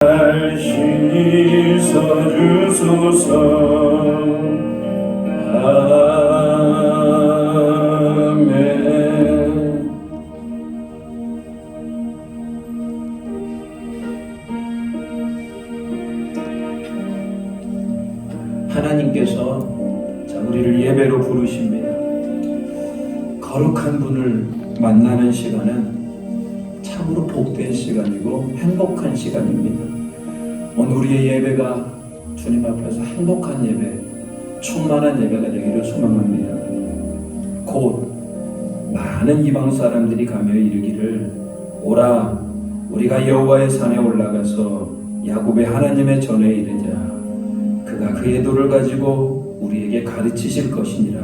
날 씻어주소서. 아멘. 하나님께서 우리를 예배로 부르십니다. 거룩한 분을 만나는 시간은 참으로 복된 시간이고 행복한 시간입니다. 오늘 우리의 예배가 주님 앞에서 행복한 예배, 충만한 예배가 되기를 소망합니다. 곧 많은 이방 사람들이 가며 이르기를, 오라 우리가 여호와의 산에 올라가서 야곱의 하나님의 전에 이르자. 그가 그의 도를 가지고 우리에게 가르치실 것이니라.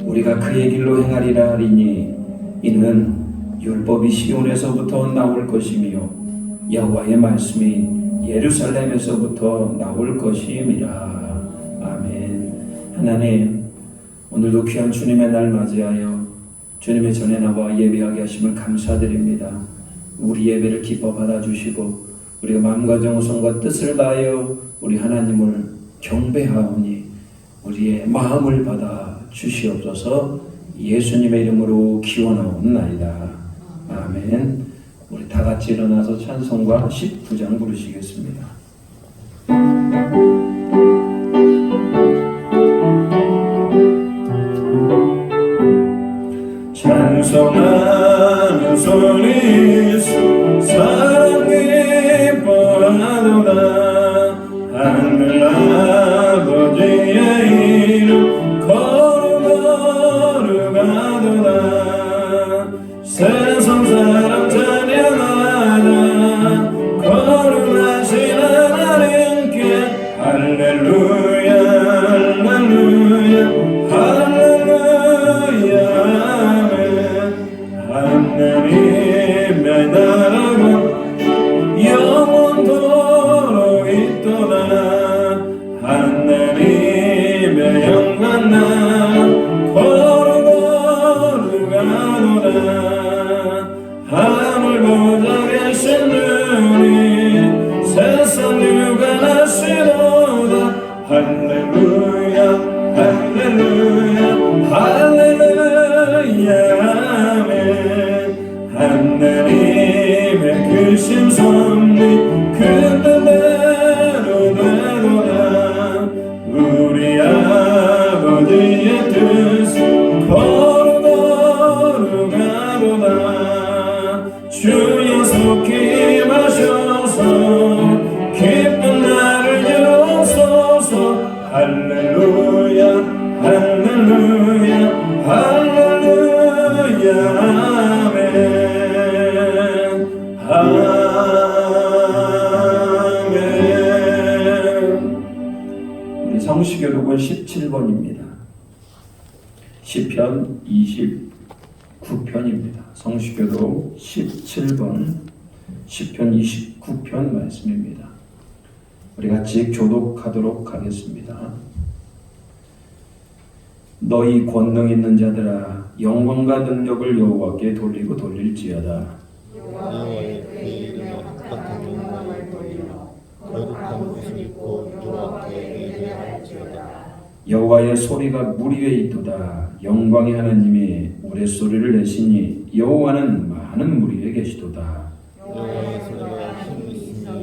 우리가 그의 길로 행하리라 하리니 이는 율법이 시온에서부터 나올 것이며 여호와의 말씀이 예루살렘에서부터 나올 것임이라. 아멘. 하나님, 오늘도 귀한 주님의 날 맞이하여 주님의 전에 나와 예배하게 하심을 감사드립니다. 우리 예배를 기뻐 받아주시고 우리가 마음과 정성과 뜻을 다하여 우리 하나님을 경배하오니 우리의 마음을 받아 주시옵소서. 예수님의 이름으로 기원하옵나이다. 아멘. 우리 다 같이 일어나서 찬송가 19장 부르시겠습니다. 찬송하는 소리 사랑 기뻐하도다. 하늘 아버지의 이름 거룩거룩하도다. 세상 사람 찬양하라. 거룩하신 하나님께 할렐루야 할렐루야 할렐루야. 아멘. 하나님의 나라가 영원토록 있도다. 하나님의 영광 나 거룩거룩하도다. 하늘 보좌 계신 분이 세상 유관하시도다. 할렐루야 할렐루야 할렐루야. 아멘. 하나님의 크신 섭리 그 뜻대로 되도다. 우리 아버지의 뜻 거룩거룩하도다. 주여 속히 임하셔서 기쁜 날을 주옵소서. 할렐루야 할렐루야 할렐루야. 아멘. 아멘. 우리 성시교독은 17번입니다. 시편 29편입니다. 성시교독 17번 시편 29편 말씀입니다. 우리 같이 교독하도록 하겠습니다. 너희 권능 있는 자들아, 영광과 능력을 여호와께 돌리고 돌릴지어다. 여호와의 그의 이름에 합당한 영광을 돌리며 거룩한 옷을 입고 여호와께 예배할지어다. 여호와의 소리가 물 위에 있도다. 영광의 하나님이 우레소리를 내시니 여호와는 많은 물 위에 계시도다. 여호와의 소리가 힘이 있으며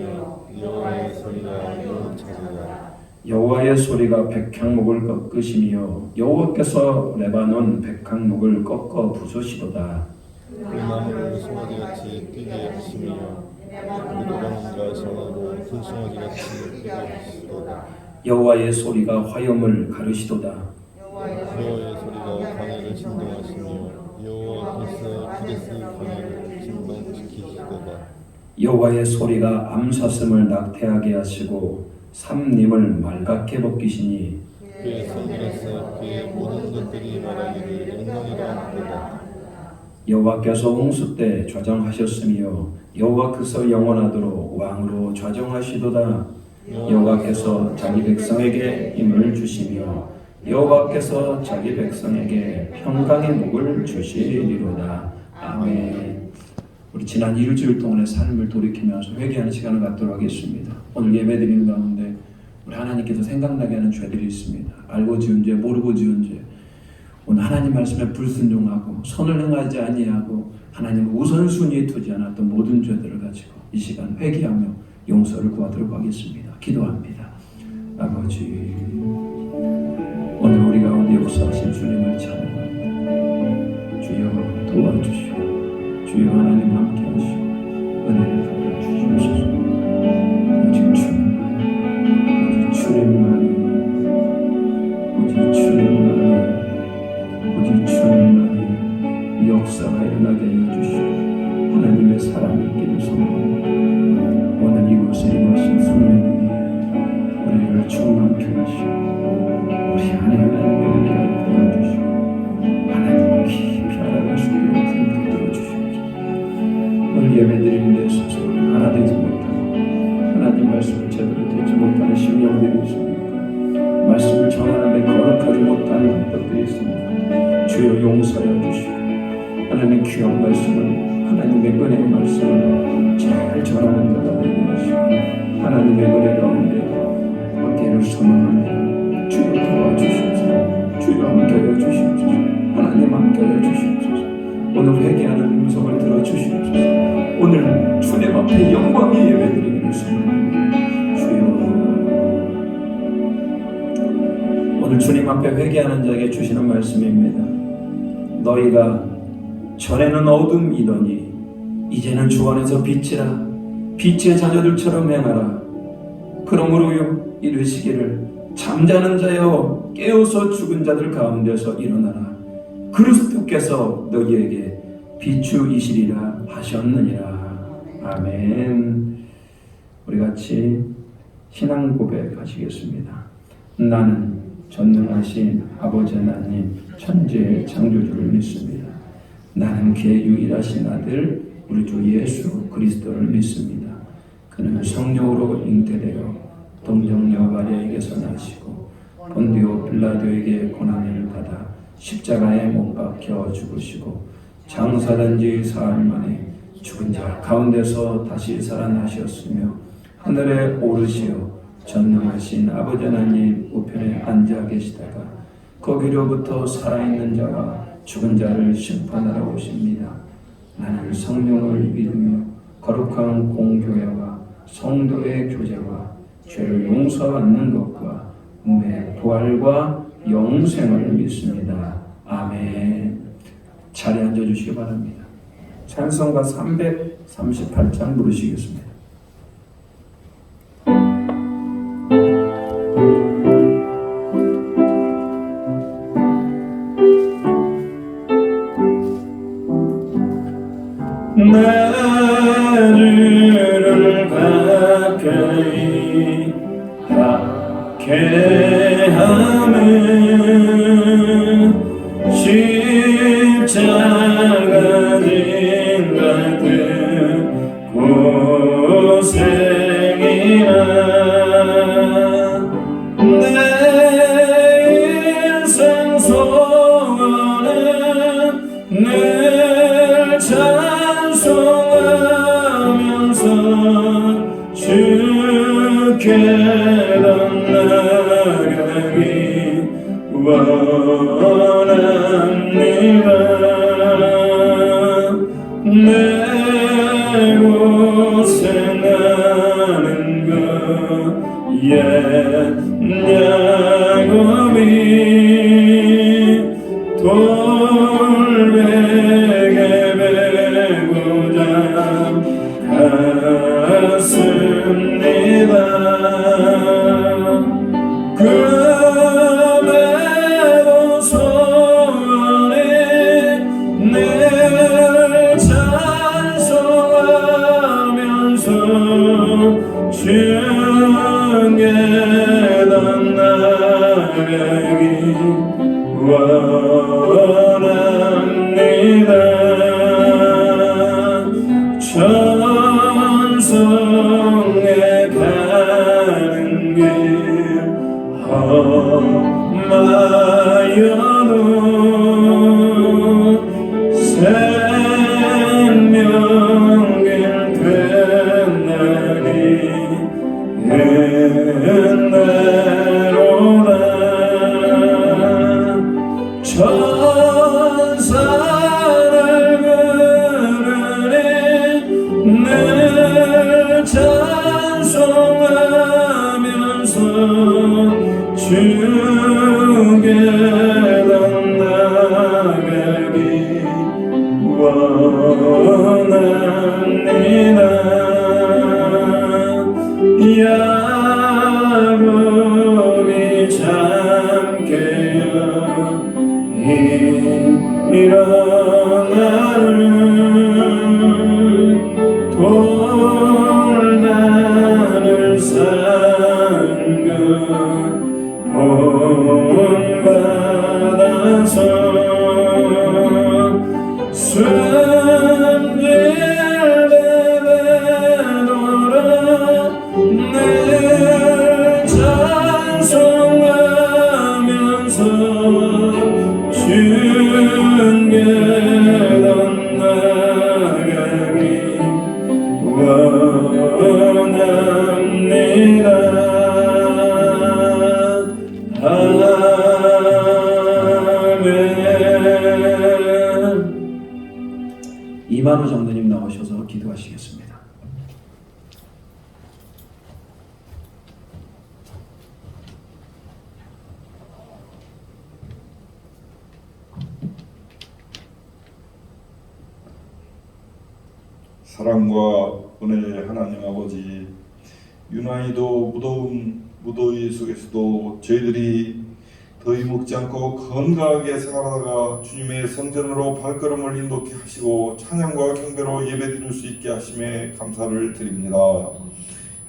여호와의 소리가 영을 찾으라. 여호와의 소리가 백향목을 꺾으시며 여호와께서 레바논 백향목을 꺾어 부수시도다. 그 나무를 송아지같이 뛰게 하시며 무도방과 정하고 fun송아지같이 뛰게 하시도다. 여호와의 소리가 화염을 가르시도다. 여호와의 소리가 광야를 진동하시며 여호와께서 가데스 광야를 진동시키시도다. 여호와의 소리가 암사슴을 낙태하게 하시고 삼림을 말갛게 벗기시니 그의 성전에서 그의 모든 것들이 말하기를 영광이라 하도다. 여호와께서 홍수 때 좌정하셨으며 여호와께서 영원하도록 왕으로 좌정하시도다. 여호와께서 자기 백성에게 힘을 주시며 여호와께서 자기 백성에게 평강의 목을 주시리로다. 아멘. 우리 지난 일주일 동안의 삶을 돌이키면서 회개하는 시간을 갖도록 하겠습니다. 오늘 예배드리는 가운데 우리 하나님께서 생각나게 하는 죄들이 있습니다. 알고 지은 죄, 모르고 지은 죄. 오늘 하나님 말씀에 불순종하고 선을 행하지 아니하고 하나님을 우선순위에 두지 않았던 모든 죄들을 가지고 이 시간 회개하며 용서를 구하도록 하겠습니다. 기도합니다. 아버지, 오늘 우리 가운데 역사하신 주님을 찬양합니다. 주여 도와주시고 주여 하나님 함께 하시고 은혜를 베풀어 주시옵소서. 오직 주님만이, 오직 주님만이, 오직 주님만이, 오직 주님만이 역사가 일어나게 해주시고 하나님의 사랑이 있기를 소망합니다. 오늘 이곳에 임하신 성령님이 우리를 충만케 하시고 우리 안에 하나님의 은혜가 부어주시고 하나님을 깊이 알아갈 수 있도록 힘들어 주시옵소서. 오늘 예배드리는 데 있어서 하나 되지 못하고 하나님 말씀을 제대로 듣지 못하는 심령들이 있습니까? 말씀을 전하는 데 거룩하지 못하는 것들이 있습니다. 주여 용서하여 주시고 하나님 귀한 말씀을 하나님의 은혜의 말씀을 잘 전하는 자가 되게 하시고 하나님의 은혜 가운데 얻기를 소망합니다. 주여 도와주시옵소서. 주여 함께하여 주시옵소서. 하나님 함께하여 주시옵소서. 오늘 회개하는 음성을 들어주시옵소서. 오늘 주님 앞에 영광의 예배드리기를 소망합니다. 주여 오늘 주님 앞에 회개하는 자에게 주시는 말씀입니다. 너희가 전에는 어둠이더니 이제는 주 안에서 빛이라. 빛의 자녀들처럼 행하라. 그러므로요 이르시기를 잠자는 자여 깨어서 죽은 자들 가운데서 일어나라. 그리스도께서 너희에게 비추이시리라 하셨느니라. 아멘. 우리 같이 신앙 고백하시겠습니다. 나는 전능하신 아버지 하나님 천지의 창조주를 믿습니다. 나는 그의 유일하신 아들 우리 주 예수 그리스도를 믿습니다. 그는 성령으로 잉태되어 동정녀 마리아에게서 나시고 본디오 빌라도에게 고난을 받아 십자가에 못 박혀 죽으시고 장사된 지 사흘 만에 죽은 자 가운데서 다시 살아나셨으며 하늘에 오르시어 전능하신 아버지 하나님 우편에 앉아 계시다가 거기로부터 살아있는 자와 죽은 자를 심판하러 오십니다. 나는 성령을 믿으며 거룩한 공교회와 성도의 교제와 죄를 용서받는 것과 몸의 부활과 영생을 믿습니다. 아멘. 자리에 앉아주시기 바랍니다. 찬송가 338장 부르시겠습니다. 나를 가까이 하게 하면 십자가 진 같은 고생이나 내 인생 소원은 늘 찬송하면서 주께 나가기 원합니다. 내 곳에 나는 것 옛 야곱이 돌베개 베고자 갔습니다. 그럼에도 소원에 늘 찬송하면서 주께 나가기 원합니다. 천성에 가는 길 험하여도 생명 은혜로라 천사를 부르니 늘 찬송하면서 주께 나가기 원합니다. 야곱이 참게요 일어나는 돌나를 산것 본받아서 숨길래도록 늘 찬송하면서 주께 나가기 원합니다. 아멘. 이만호 장로님 나오셔서 기도하시겠습니다. 사랑과 은혜의 하나님 아버지, 유난히도 무더운 무더위 속에서도 저희들이 더위 먹지 않고 건강하게 생활하다가 주님의 성전으로 발걸음을 인도케 하시고 찬양과 경배로 예배드릴 수 있게 하심에 감사를 드립니다.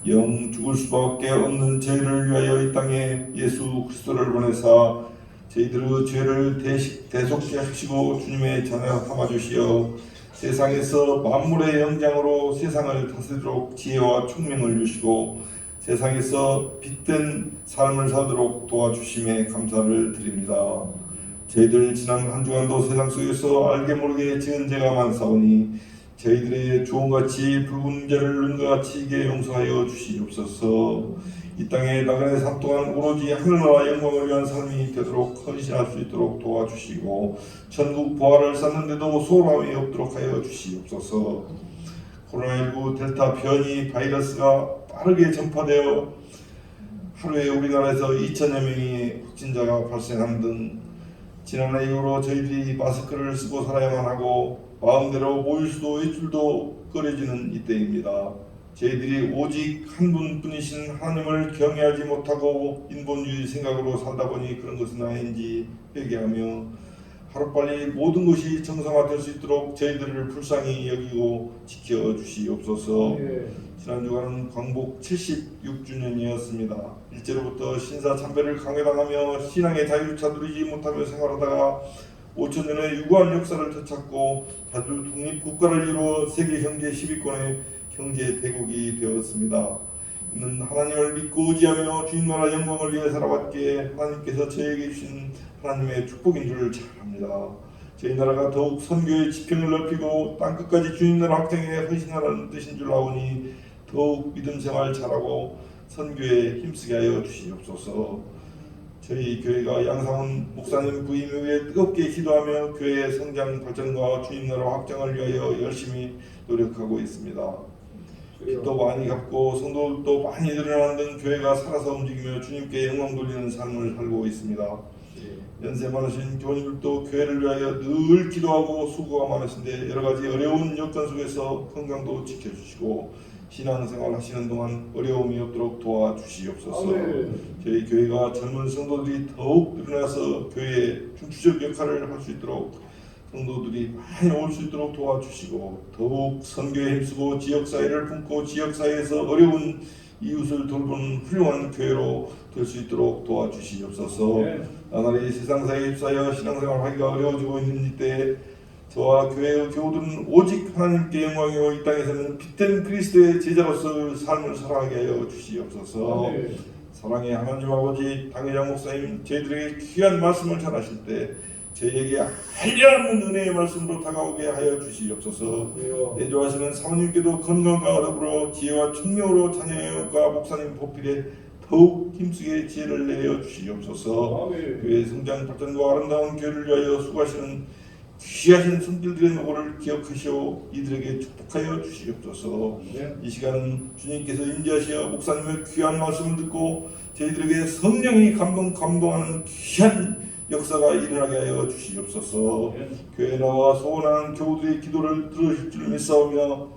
영 죽을 수밖에 없는 저희를 위하여 이 땅에 예수 그리스도를 보내사 저희들의 죄를 대속케 하시고 주님의 자녀 삼아주시어 세상에서 만물의 영장으로 세상을 다스리도록 지혜와 총명을 주시고 세상에서 빛된 삶을 살도록 도와주심에 감사를 드립니다. 저희들 지난 한 주간도 세상 속에서 알게 모르게 지은 죄가 많사오니 저희들의 주홍같이 붉은 죄를 눈과 같이 용서하여 주시옵소서. 이 땅에 나그네 삶 동안 오로지 하늘나라 영광을 위한 삶이 되도록 헌신할 수 있도록 도와주시고 전국 부활을 쌓는데도 소홀함이 없도록 하여 주시옵소서. 코로나19 델타 변이 바이러스가 빠르게 전파되어 하루에 우리나라에서 2천여 명의 확진자가 발생하는 등 지난해 이후로 저희들이 마스크를 쓰고 살아야만 하고 마음대로 모일 수도 일줄도 꺼려지는 이때입니다. 저희들이 오직 한 분뿐이신 하나님을 경외하지 못하고 인본주의 생각으로 살다 보니 그런 것은 아닌지 회개하며 하루빨리 모든 것이 정상화될 수 있도록 저희들을 불쌍히 여기고 지켜주시옵소서. 지난 주간은 광복 76주년이었습니다. 일제로부터 신사참배를 강요당하며 신앙의 자유를 차두리지 못하며 생활하다가 5천년의 유구한 역사를 되찾고 자주 독립국가를 이루어 세계 경제 10위권의 경제 대국이 되었습니다. 이는 하나님을 믿고 의지하며 주님 나라 영광을 위해 살아왔기에 하나님께서 저에게 주신 하나님의 축복인 줄 잘 압니다. 저희 나라가 더욱 선교의 지평을 넓히고 땅끝까지 주님 나라 확장에 헌신하라는 뜻인 줄 아오니 더욱 믿음 생활 잘하고 선교에 힘쓰게 하여 주시옵소서. 저희 교회가 양상훈 목사님 부임 후에 뜨겁게 기도하며 교회의 성장 발전과 주님 나라 확장을 위하여 열심히 노력하고 있습니다. 빚도 많이 갚고 성도들도 많이 늘어나는 등 교회가 살아서 움직이며 주님께 영광 돌리는 삶을 살고 있습니다. 연세 많으신 교우님들도 교회를 위하여 늘 기도하고 수고가 많으신데 여러 가지 어려운 여건 속에서 건강도 지켜주시고 신앙생활 하시는 동안 어려움이 없도록 도와주시옵소서. 저희 교회가 젊은 성도들이 더욱 늘어나서 교회의 중추적 역할을 할 수 있도록 성도들이 많이 올 수 있도록 도와주시고 더욱 선교에 힘쓰고 지역사회를 품고 지역사회에서 어려운 이웃을 돌보는 훌륭한 교회로 될 수 있도록 도와주시옵소서. 나날이 세상사에 휩싸여 신앙생활하기가 어려워지고 있는 이때 저와 교회의 교우들은 오직 하나님께 영광이요 이 땅에서는 빛된 그리스도의 제자로서 삶을 살아가게 하여 주시옵소서. 사랑의 하나님 아버지 당회장 목사님 저희들에게 귀한 말씀을 전하실 때 저희에게 한량없는 은혜의 말씀으로 다가오게 하여 주시옵소서. 내조하시는 사모님께도 건강과 더불어 지혜와 총명으로 자녀과 목사님 보필에 더욱 힘쓰게 지혜를 내려 주시옵소서. 교회 성장 발전과 아름다운 교회를 위하여 수고하시는 귀하신 손길들의 노고를 기억하시오 이들에게 축복하여 주시옵소서. 이 시간은 주님께서 임재하시어 목사님의 귀한 말씀을 듣고 저희들에게 성령이 감동하는 귀한 역사가 일어나게 하여 주시옵소서. 교회에 나와 소원하는 교우들의 기도를 들으실 줄 믿사오며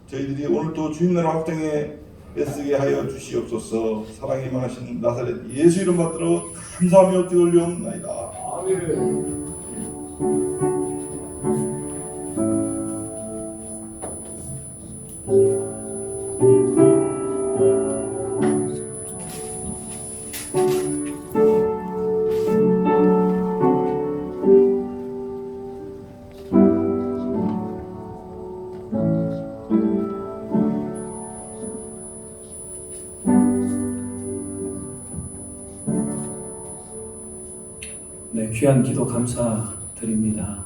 저희들이 오늘도 주님 나라 확장에 애쓰게 하여 주시옵소서. 사랑이 많으신 나사렛 예수 이름 받들어 감사하며 기도 올려옵나이다. 아멘. 네, 귀한 기도 감사드립니다.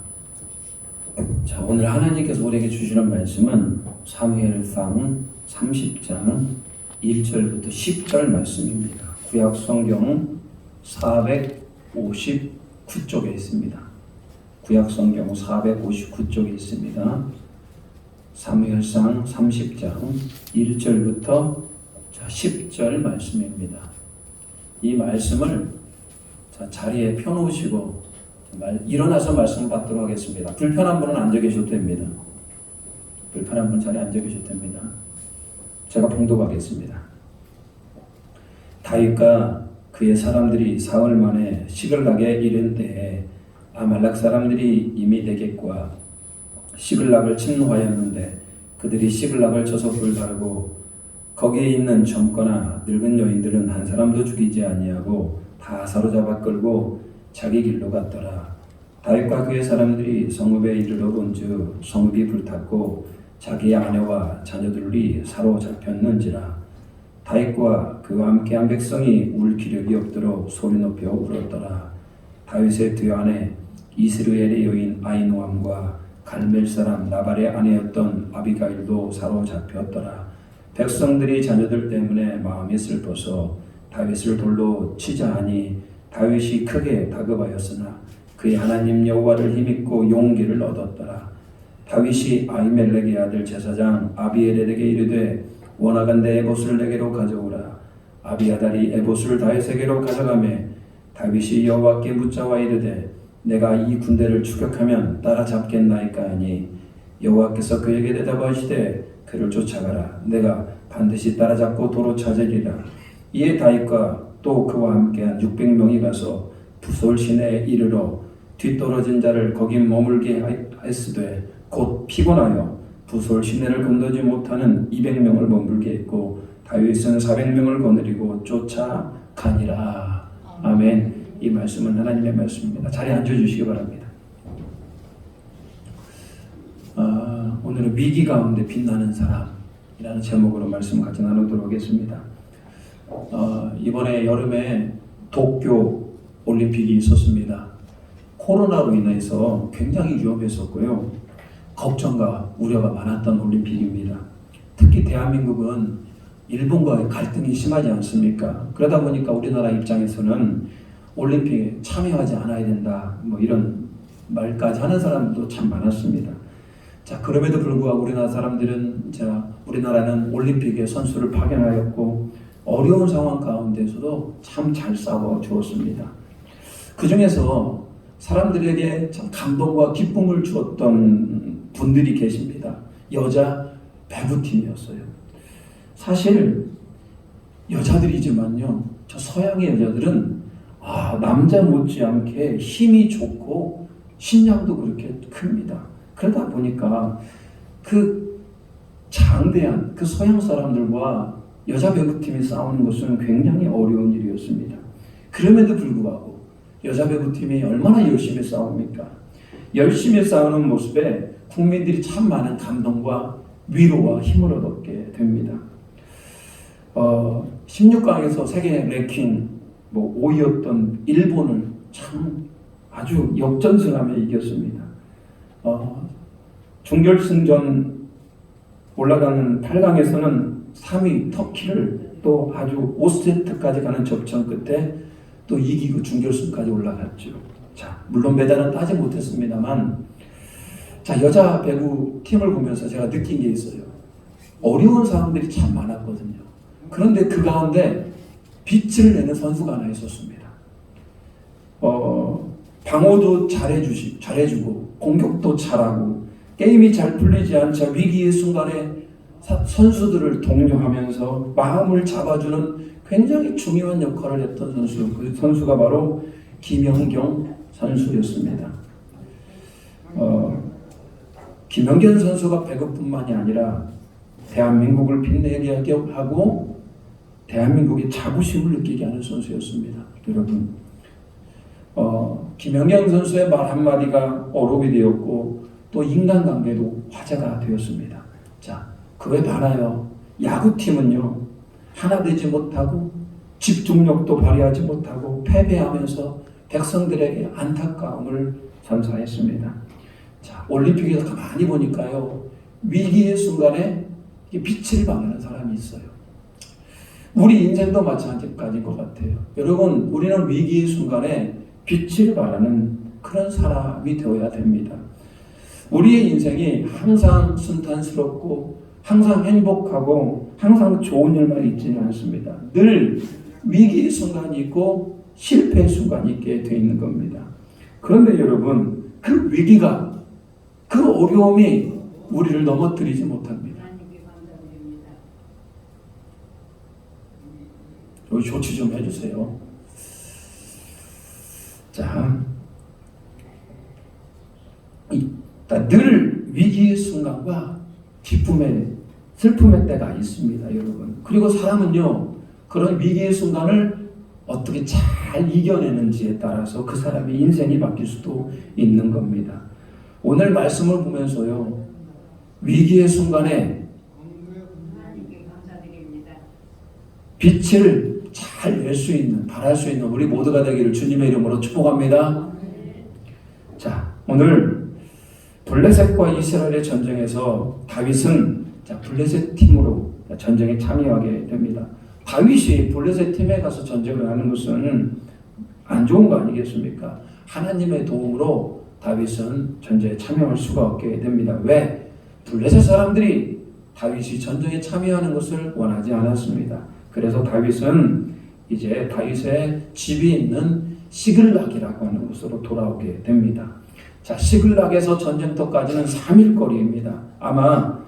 자, 오늘 하나님께서 우리에게 주시는 말씀은 사무엘상 30장 1절부터 10절 말씀입니다. 구약 성경 459쪽에 있습니다. 구약 성경 459쪽에 있습니다. 사무엘상 30장 1절부터 10절 말씀입니다. 이 말씀을 자리에 펴놓으시고 일어나서 말씀을 받도록 하겠습니다. 불편한 분은 앉아 계셔도 됩니다. 불편한 분은 자리에 앉아 계셔도 됩니다. 제가 봉독하겠습니다. 다윗과 그의 사람들이 사흘 만에 시글락에 이른 때에 아말렉 사람들이 이미 네겝과 시글락을 침노하였는데 그들이 시글락을 쳐서 불사르고 거기에 있는 젊거나 늙은 여인들은 한 사람도 죽이지 아니하고 다 사로잡아 끌고 자기 길로 갔더라. 다윗과 그의 사람들이 성읍에 이르러 본즉 성읍이 불탔고 자기 아내와 자녀들이 사로잡혔는지라. 다윗과 그와 함께한 백성이 울 기력이 없도록 소리 높여 울었더라. 다윗의 두 아내 이스라엘의 여인 아히노암과 갈멜 사람 나발의 아내였던 아비가일도 사로잡혔더라. 백성들이 자녀들 때문에 마음이 슬퍼서 다윗을 돌로 치자 하니 다윗이 크게 다급하였으나 그의 하나님 여호와를 힘입고 용기를 얻었더라. 다윗이 아히멜렉의 아들 제사장 아비엘에게 이르되 원하건대 에봇을 내게로 가져오라. 아비아달이 에봇을 다윗에게로 가져가매 다윗이 여호와께 묻자와 이르되 내가 이 군대를 추격하면 따라잡겠나이까 하니 여호와께서 그에게 대답하시되 그를 쫓아가라. 내가 반드시 따라잡고 도로 찾으리라. 이에 다윗과 또 그와 함께한 600명이 가서 부솔 시내에 이르러 뒤떨어진 자를 거기 머물게 하였으되 곧 피곤하여 부솔 시내를 건너지 못하는 200명을 머물게 했고 다윗은 400명을 거느리고 쫓아가니라. 아멘. 이 말씀은 하나님의 말씀입니다. 자리에 앉아주시기 바랍니다. 오늘은 위기 가운데 빛나는 사람이라는 제목으로 말씀 같이 나누도록 하겠습니다. 이번에 여름에 도쿄 올림픽이 있었습니다. 코로나로 인해서 굉장히 위험했었고요. 걱정과 우려가 많았던 올림픽입니다. 특히 대한민국은 일본과의 갈등이 심하지 않습니까? 그러다 보니까 우리나라 입장에서는 올림픽에 참여하지 않아야 된다, 이런 말까지 하는 사람도 참 많았습니다. 자, 그럼에도 불구하고 우리나라는 올림픽에 선수를 파견하였고 어려운 상황 가운데서도 참 잘 싸워 주었습니다. 그 중에서 사람들에게 참 감동과 기쁨을 주었던 분들이 계십니다. 여자 배구팀이었어요. 사실 여자들이지만요, 저 서양의 여자들은 남자 못지않게 힘이 좋고 신장도 그렇게 큽니다. 그러다 보니까 그 장대한 그 서양 사람들과 여자 배구팀이 싸우는 것은 굉장히 어려운 일이었습니다. 그럼에도 불구하고 여자 배구팀이 얼마나 열심히 싸웁니까? 열심히 싸우는 모습에 국민들이 참 많은 감동과 위로와 힘을 얻게 됩니다. 16강에서 세계 랭킹 5위였던 일본을 참 아주 역전승하며 이겼습니다. 준결승전 올라가는 8강에서는 3위 터키를 또 아주 5세트까지 가는 접전 끝에 또 이기고 준결승까지 올라갔죠. 자, 물론 메달은 따지 못했습니다만, 자, 여자 배구 팀을 보면서 제가 느낀 게 있어요. 어려운 사람들이 참 많았거든요. 그런데 그 가운데 빛을 내는 선수가 하나 있었습니다. 방어도 잘해주고 공격도 잘하고 게임이 잘 풀리지 않자 위기의 순간에 선수들을 독려하면서 마음을 잡아주는 굉장히 중요한 역할을 했던 선수, 그 선수가 바로 김연경 선수였습니다. 김연경 선수가 배구뿐만이 아니라 대한민국을 빛내게 하고 대한민국의 자부심을 느끼게 하는 선수였습니다. 여러분, 김연경 선수의 말 한마디가 어록이 되었고 또 인간관계도 화제가 되었습니다. 자, 그에 반하여 야구팀은요, 하나 되지 못하고 집중력도 발휘하지 못하고 패배하면서 백성들에게 안타까움을 선사했습니다. 자, 올림픽에서 가만히 보니까요, 위기의 순간에 빛을 발하는 사람이 있어요. 우리 인생도 마찬가지인 것 같아요. 여러분, 우리는 위기의 순간에 빛을 발하는 그런 사람이 되어야 됩니다. 우리의 인생이 항상 순탄스럽고 항상 행복하고 항상 좋은 일만 있지는 않습니다. 늘 위기의 순간이 있고 실패의 순간이 있게 되어 있는 겁니다. 그런데 여러분, 그 위기가, 그 어려움이 우리를 넘어뜨리지 못합니다. 여기 조치 좀 해주세요. 자, 늘 위기의 순간과 기쁨의, 슬픔의 때가 있습니다, 여러분. 그리고 사람은요, 그런 위기의 순간을 어떻게 잘 이겨내는지에 따라서 그 사람의 인생이 바뀔 수도 있는 겁니다. 오늘 말씀을 보면서요, 위기의 순간에 빛을 잘 낼 수 있는, 발할 수 있는 우리 모두가 되기를 주님의 이름으로 축복합니다. 자, 오늘 블레셋과 이스라엘의 전쟁에서 다윗은 블레셋 팀으로 전쟁에 참여하게 됩니다. 다윗이 블레셋 팀에 가서 전쟁을 하는 것은 안 좋은 거 아니겠습니까? 하나님의 도움으로 다윗은 전쟁에 참여할 수가 없게 됩니다. 왜? 블레셋 사람들이 다윗이 전쟁에 참여하는 것을 원하지 않았습니다. 그래서 다윗은 이제 다윗의 집이 있는 시글락이라고 하는 곳으로 돌아오게 됩니다. 자, 시글락에서 전쟁터까지는 3일 거리입니다. 아마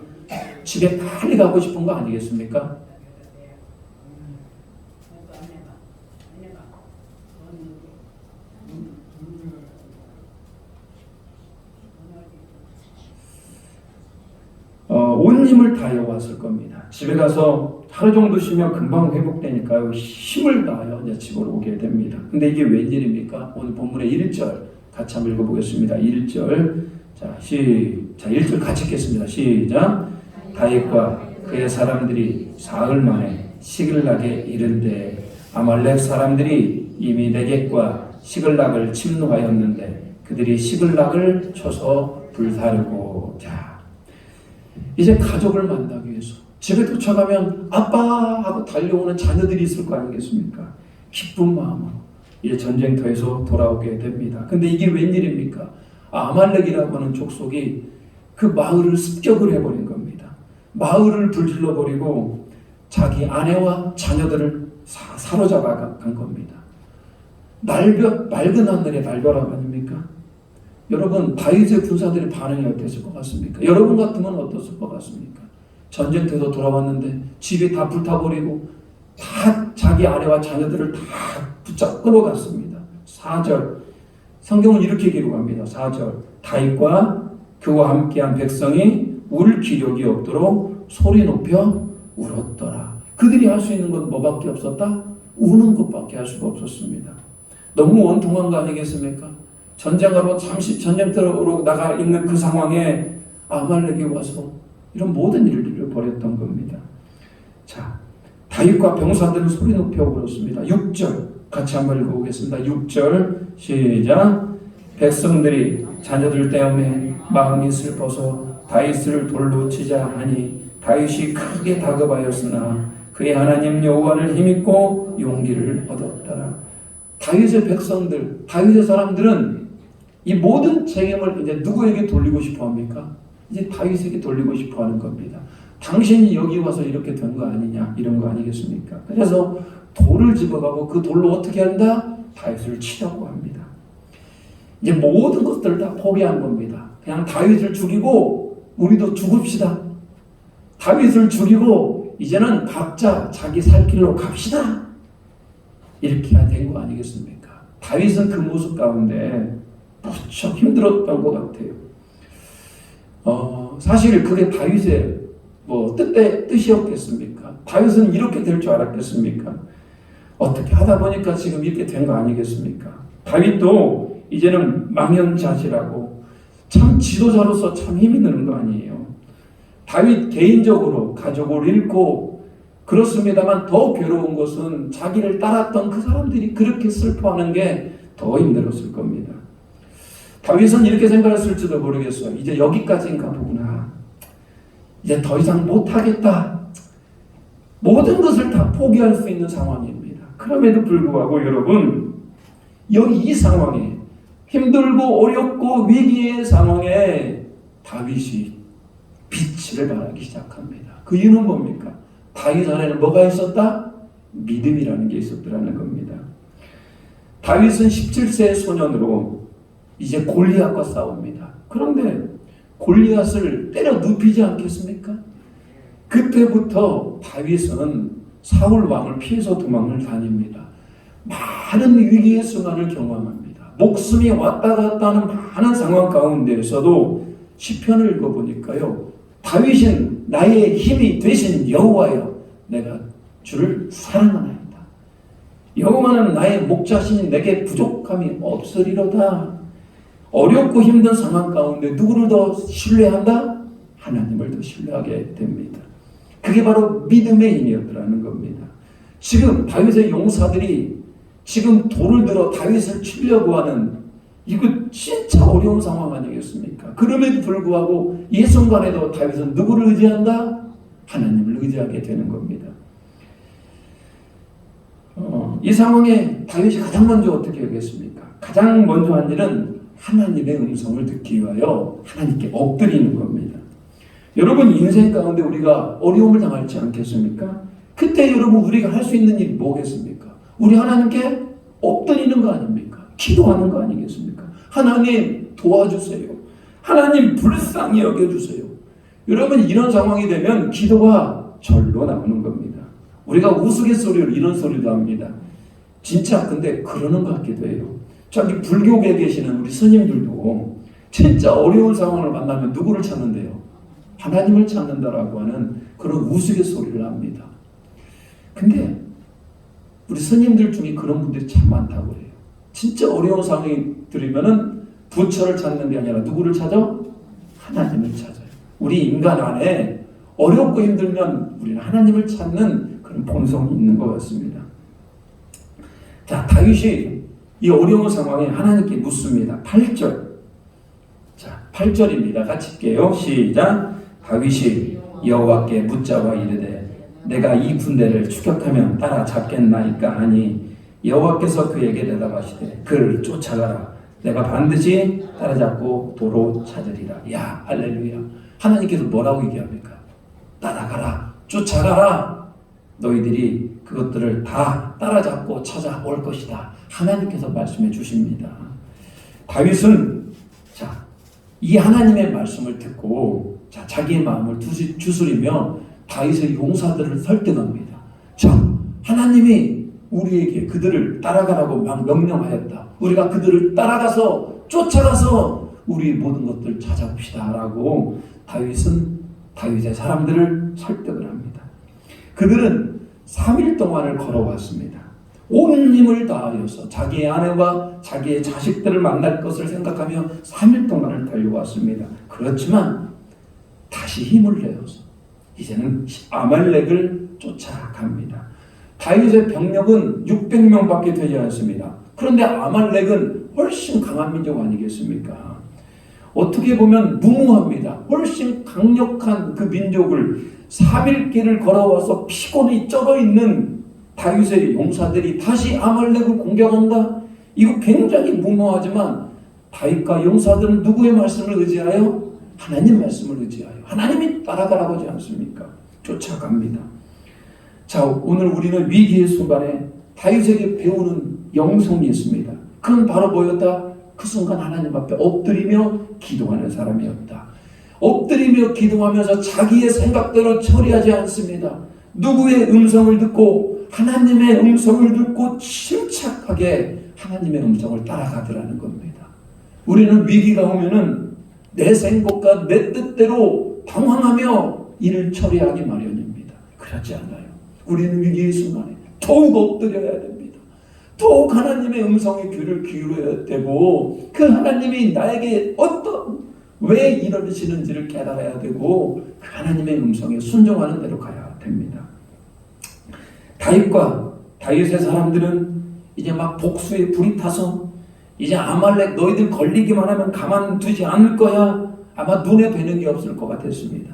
집에 빨리 가고 싶은 거 아니겠습니까? 온 힘을 다해 왔을 겁니다. 집에 가서 하루 정도 쉬면 금방 회복되니까요, 힘을 다하여 이제 집으로 오게 됩니다. 근데 이게 웬일입니까? 오늘 본문의 1절 같이 한번 읽어보겠습니다. 1절. 자, 1절 같이 읽겠습니다. 시작. 다윗과 그의 사람들이 사흘 만에 시글락에 이른데 아말렉 사람들이 이미 네겝과 시글락을 침노하였는데 그들이 시글락을 쳐서 불사르고. 자, 이제 가족을 만나기 위해서 집에 도착하면 아빠 하고 달려오는 자녀들이 있을 거 아니겠습니까? 기쁜 마음으로 이 전쟁터에서 돌아오게 됩니다. 근데 이게 웬일입니까? 아말렉이라고 하는 족속이 그 마을을 습격을 해버린 겁니다. 마을을 불질러버리고 자기 아내와 자녀들을 사로잡아 간 겁니다. 맑은 하늘의 날벼락 아닙니까? 여러분, 다윗의 군사들의 반응이 어땠을 것 같습니까? 여러분 같으면 어땠을 것 같습니까? 전쟁터에서 돌아왔는데 집이 다 불타버리고 다 자기 아내와 자녀들을 다 붙잡고 끌어갔습니다. 4절, 성경은 이렇게 기록합니다. 4절, 다윗과 그와 함께한 백성이 울 기력이 없도록 소리 높여 울었더라. 그들이 할 수 있는 건 뭐밖에 없었다? 우는 것밖에 할 수가 없었습니다. 너무 원통한 거 아니겠습니까? 전쟁하러 잠시 전쟁터로 나가 있는 그 상황에 아말렉이 와서 이런 모든 일들을 벌였던 겁니다. 자, 다윗과 병사들은 소리 높여 울었습니다. 6절 같이 한번 읽어보겠습니다. 6절 시작. 백성들이 자녀들 때문에 마음이 슬퍼서 다윗을 돌로 치자 하니 다윗이 크게 다급하였으나 그의 하나님 여호와를 힘입고 용기를 얻었더라. 다윗의 백성들, 다윗의 사람들은 이 모든 책임을 이제 누구에게 돌리고 싶어 합니까? 이제 다윗에게 돌리고 싶어 하는 겁니다. 당신이 여기 와서 이렇게 된 거 아니냐, 이런 거 아니겠습니까? 그래서 돌을 집어가고 그 돌로 어떻게 한다? 다윗을 치려고 합니다. 이제 모든 것들을 다 포기한 겁니다. 그냥 다윗을 죽이고 우리도 죽읍시다. 다윗을 죽이고 이제는 각자 자기 살 길로 갑시다. 이렇게 된 거 아니겠습니까? 다윗은 그 모습 가운데 무척 힘들었던 것 같아요. 사실 그게 다윗의 뜻이었겠습니까? 다윗은 이렇게 될 줄 알았겠습니까? 어떻게 하다 보니까 지금 이렇게 된 거 아니겠습니까? 다윗도 이제는 망연자실하고 참 지도자로서 참 힘이 드는 거 아니에요. 다윗 개인적으로 가족을 잃고 그렇습니다만 더 괴로운 것은 자기를 따랐던 그 사람들이 그렇게 슬퍼하는 게 더 힘들었을 겁니다. 다윗은 이렇게 생각했을지도 모르겠어요. 이제 여기까지인가 보구나. 이제 더 이상 못하겠다. 모든 것을 다 포기할 수 있는 상황입니다. 그럼에도 불구하고 여러분, 여기 이 상황에 힘들고 어렵고 위기의 상황에 다윗이 빛을 발하기 시작합니다. 그 이유는 뭡니까? 다윗 안에는 뭐가 있었다? 믿음이라는 게 있었더라는 겁니다. 다윗은 17세의 소년으로 이제 골리앗과 싸웁니다. 그런데 골리앗을 때려 눕히지 않겠습니까? 그때부터 다윗은 사울 왕을 피해서 도망을 다닙니다. 많은 위기의 순간을 경험합니다. 목숨이 왔다 갔다 하는 많은 상황 가운데에서도 시편을 읽어보니까요, 다윗은 나의 힘이 되신 여호와여, 내가 주를 사랑하나이다. 여호와는 나의 목자시니 내게 부족함이 없으리로다. 어렵고 힘든 상황 가운데 누구를 더 신뢰한다? 하나님을 더 신뢰하게 됩니다. 그게 바로 믿음의 힘이었더라는 겁니다. 지금 다윗의 용사들이 지금 돌을 들어 다윗을 치려고 하는 이거 진짜 어려운 상황 아니겠습니까? 그럼에도 불구하고 이 순간에도 다윗은 누구를 의지한다? 하나님을 의지하게 되는 겁니다. 이 상황에 다윗이 가장 먼저 어떻게 하겠습니까? 가장 먼저 한 일은 하나님의 음성을 듣기 위하여 하나님께 엎드리는 겁니다. 여러분, 인생 가운데 우리가 어려움을 당하지 않겠습니까? 그때 여러분 우리가 할 수 있는 일이 뭐겠습니까? 우리 하나님께 엎드리는 거 아닙니까? 기도하는 거 아니겠습니까? 하나님 도와주세요. 하나님 불쌍히 여겨주세요. 여러분, 이런 상황이 되면 기도가 절로 나오는 겁니다. 우리가 우스갯소리로 이런 소리도 합니다. 진짜 근데 그러는 것 같기도 해요. 저기 불교계에 계시는 우리 스님들도 진짜 어려운 상황을 만나면 누구를 찾는데요? 하나님을 찾는다라고 하는 그런 우스갯소리를 합니다. 근데 우리 스님들 중에 그런 분들이 참 많다고 해요. 진짜 어려운 상황이 들으면은 부처를 찾는 게 아니라 누구를 찾아? 하나님을 찾아요. 우리 인간 안에 어렵고 힘들면 우리는 하나님을 찾는 그런 본성이 있는 것 같습니다. 자, 다윗이 이 어려운 상황에 하나님께 묻습니다. 8절. 자, 8절입니다. 같이 할게요. 시작. 다윗이 여호와께 묻자와 이르되 내가 이 군대를 추격하면 따라잡겠나이까 하니 여호와께서 그에게 대답하시되 그를 쫓아가라. 내가 반드시 따라잡고 도로 찾으리라. 야, 할렐루야. 하나님께서 뭐라고 얘기합니까? 따라가라. 쫓아가라. 너희들이 그것들을 다 따라잡고 찾아올 것이다. 하나님께서 말씀해 주십니다. 다윗은 이 하나님의 말씀을 듣고 자기의 마음을 주스리며 다윗의 용사들을 설득합니다. 하나님이 우리에게 그들을 따라가라고 막 명령하였다. 우리가 그들을 따라가서 쫓아가서 우리 모든 것들을 찾아봅시다 라고 다윗은 다윗의 사람들을 설득을 합니다. 그들은 3일 동안을 걸어왔습니다. 온 힘을 다하여서 자기의 아내와 자기의 자식들을 만날 것을 생각하며 3일 동안을 달려왔습니다. 그렇지만 다시 힘을 내어서 이제는 아말렉을 쫓아갑니다. 다윗의 병력은 600명밖에 되지 않습니다. 그런데 아말렉은 훨씬 강한 민족 아니겠습니까? 어떻게 보면 무모합니다. 훨씬 강력한 그 민족을 3일길을 걸어와서 피곤이 쩔어있는 다윗의 용사들이 다시 아말렉을 공격한다? 이거 굉장히 무모하지만 다윗과 용사들은 누구의 말씀을 의지하여? 하나님 말씀을 의지하여 하나님이 따라가라고 하지 않습니까? 쫓아갑니다. 자, 오늘 우리는 위기의 순간에 다윗에게 배우는 영성이 있습니다. 그건 바로 뭐였다? 그 순간 하나님 앞에 엎드리며 기도하는 사람이었다. 엎드리며 기도하면서 자기의 생각대로 처리하지 않습니다. 누구의 음성을 듣고 하나님의 음성을 듣고 침착하게 하나님의 음성을 따라가더라는 겁니다. 우리는 위기가 오면은 내 생각과 내 뜻대로 당황하며 일을 처리하기 마련입니다. 그렇지 않아요. 우리는 위기의 순간에 더욱 엎드려야 됩니다. 더욱 하나님의 음성에 귀를 기울여야 되고 그 하나님이 나에게 왜 이러시는지를 깨달아야 되고 그 하나님의 음성에 순종하는 대로 가야 됩니다. 다윗의 사람들은 이제 막 복수에 불이 타서 이제 아말렉 너희들 걸리기만 하면 가만두지 않을 거야. 아마 눈에 뵈는 게 없을 것 같았습니다.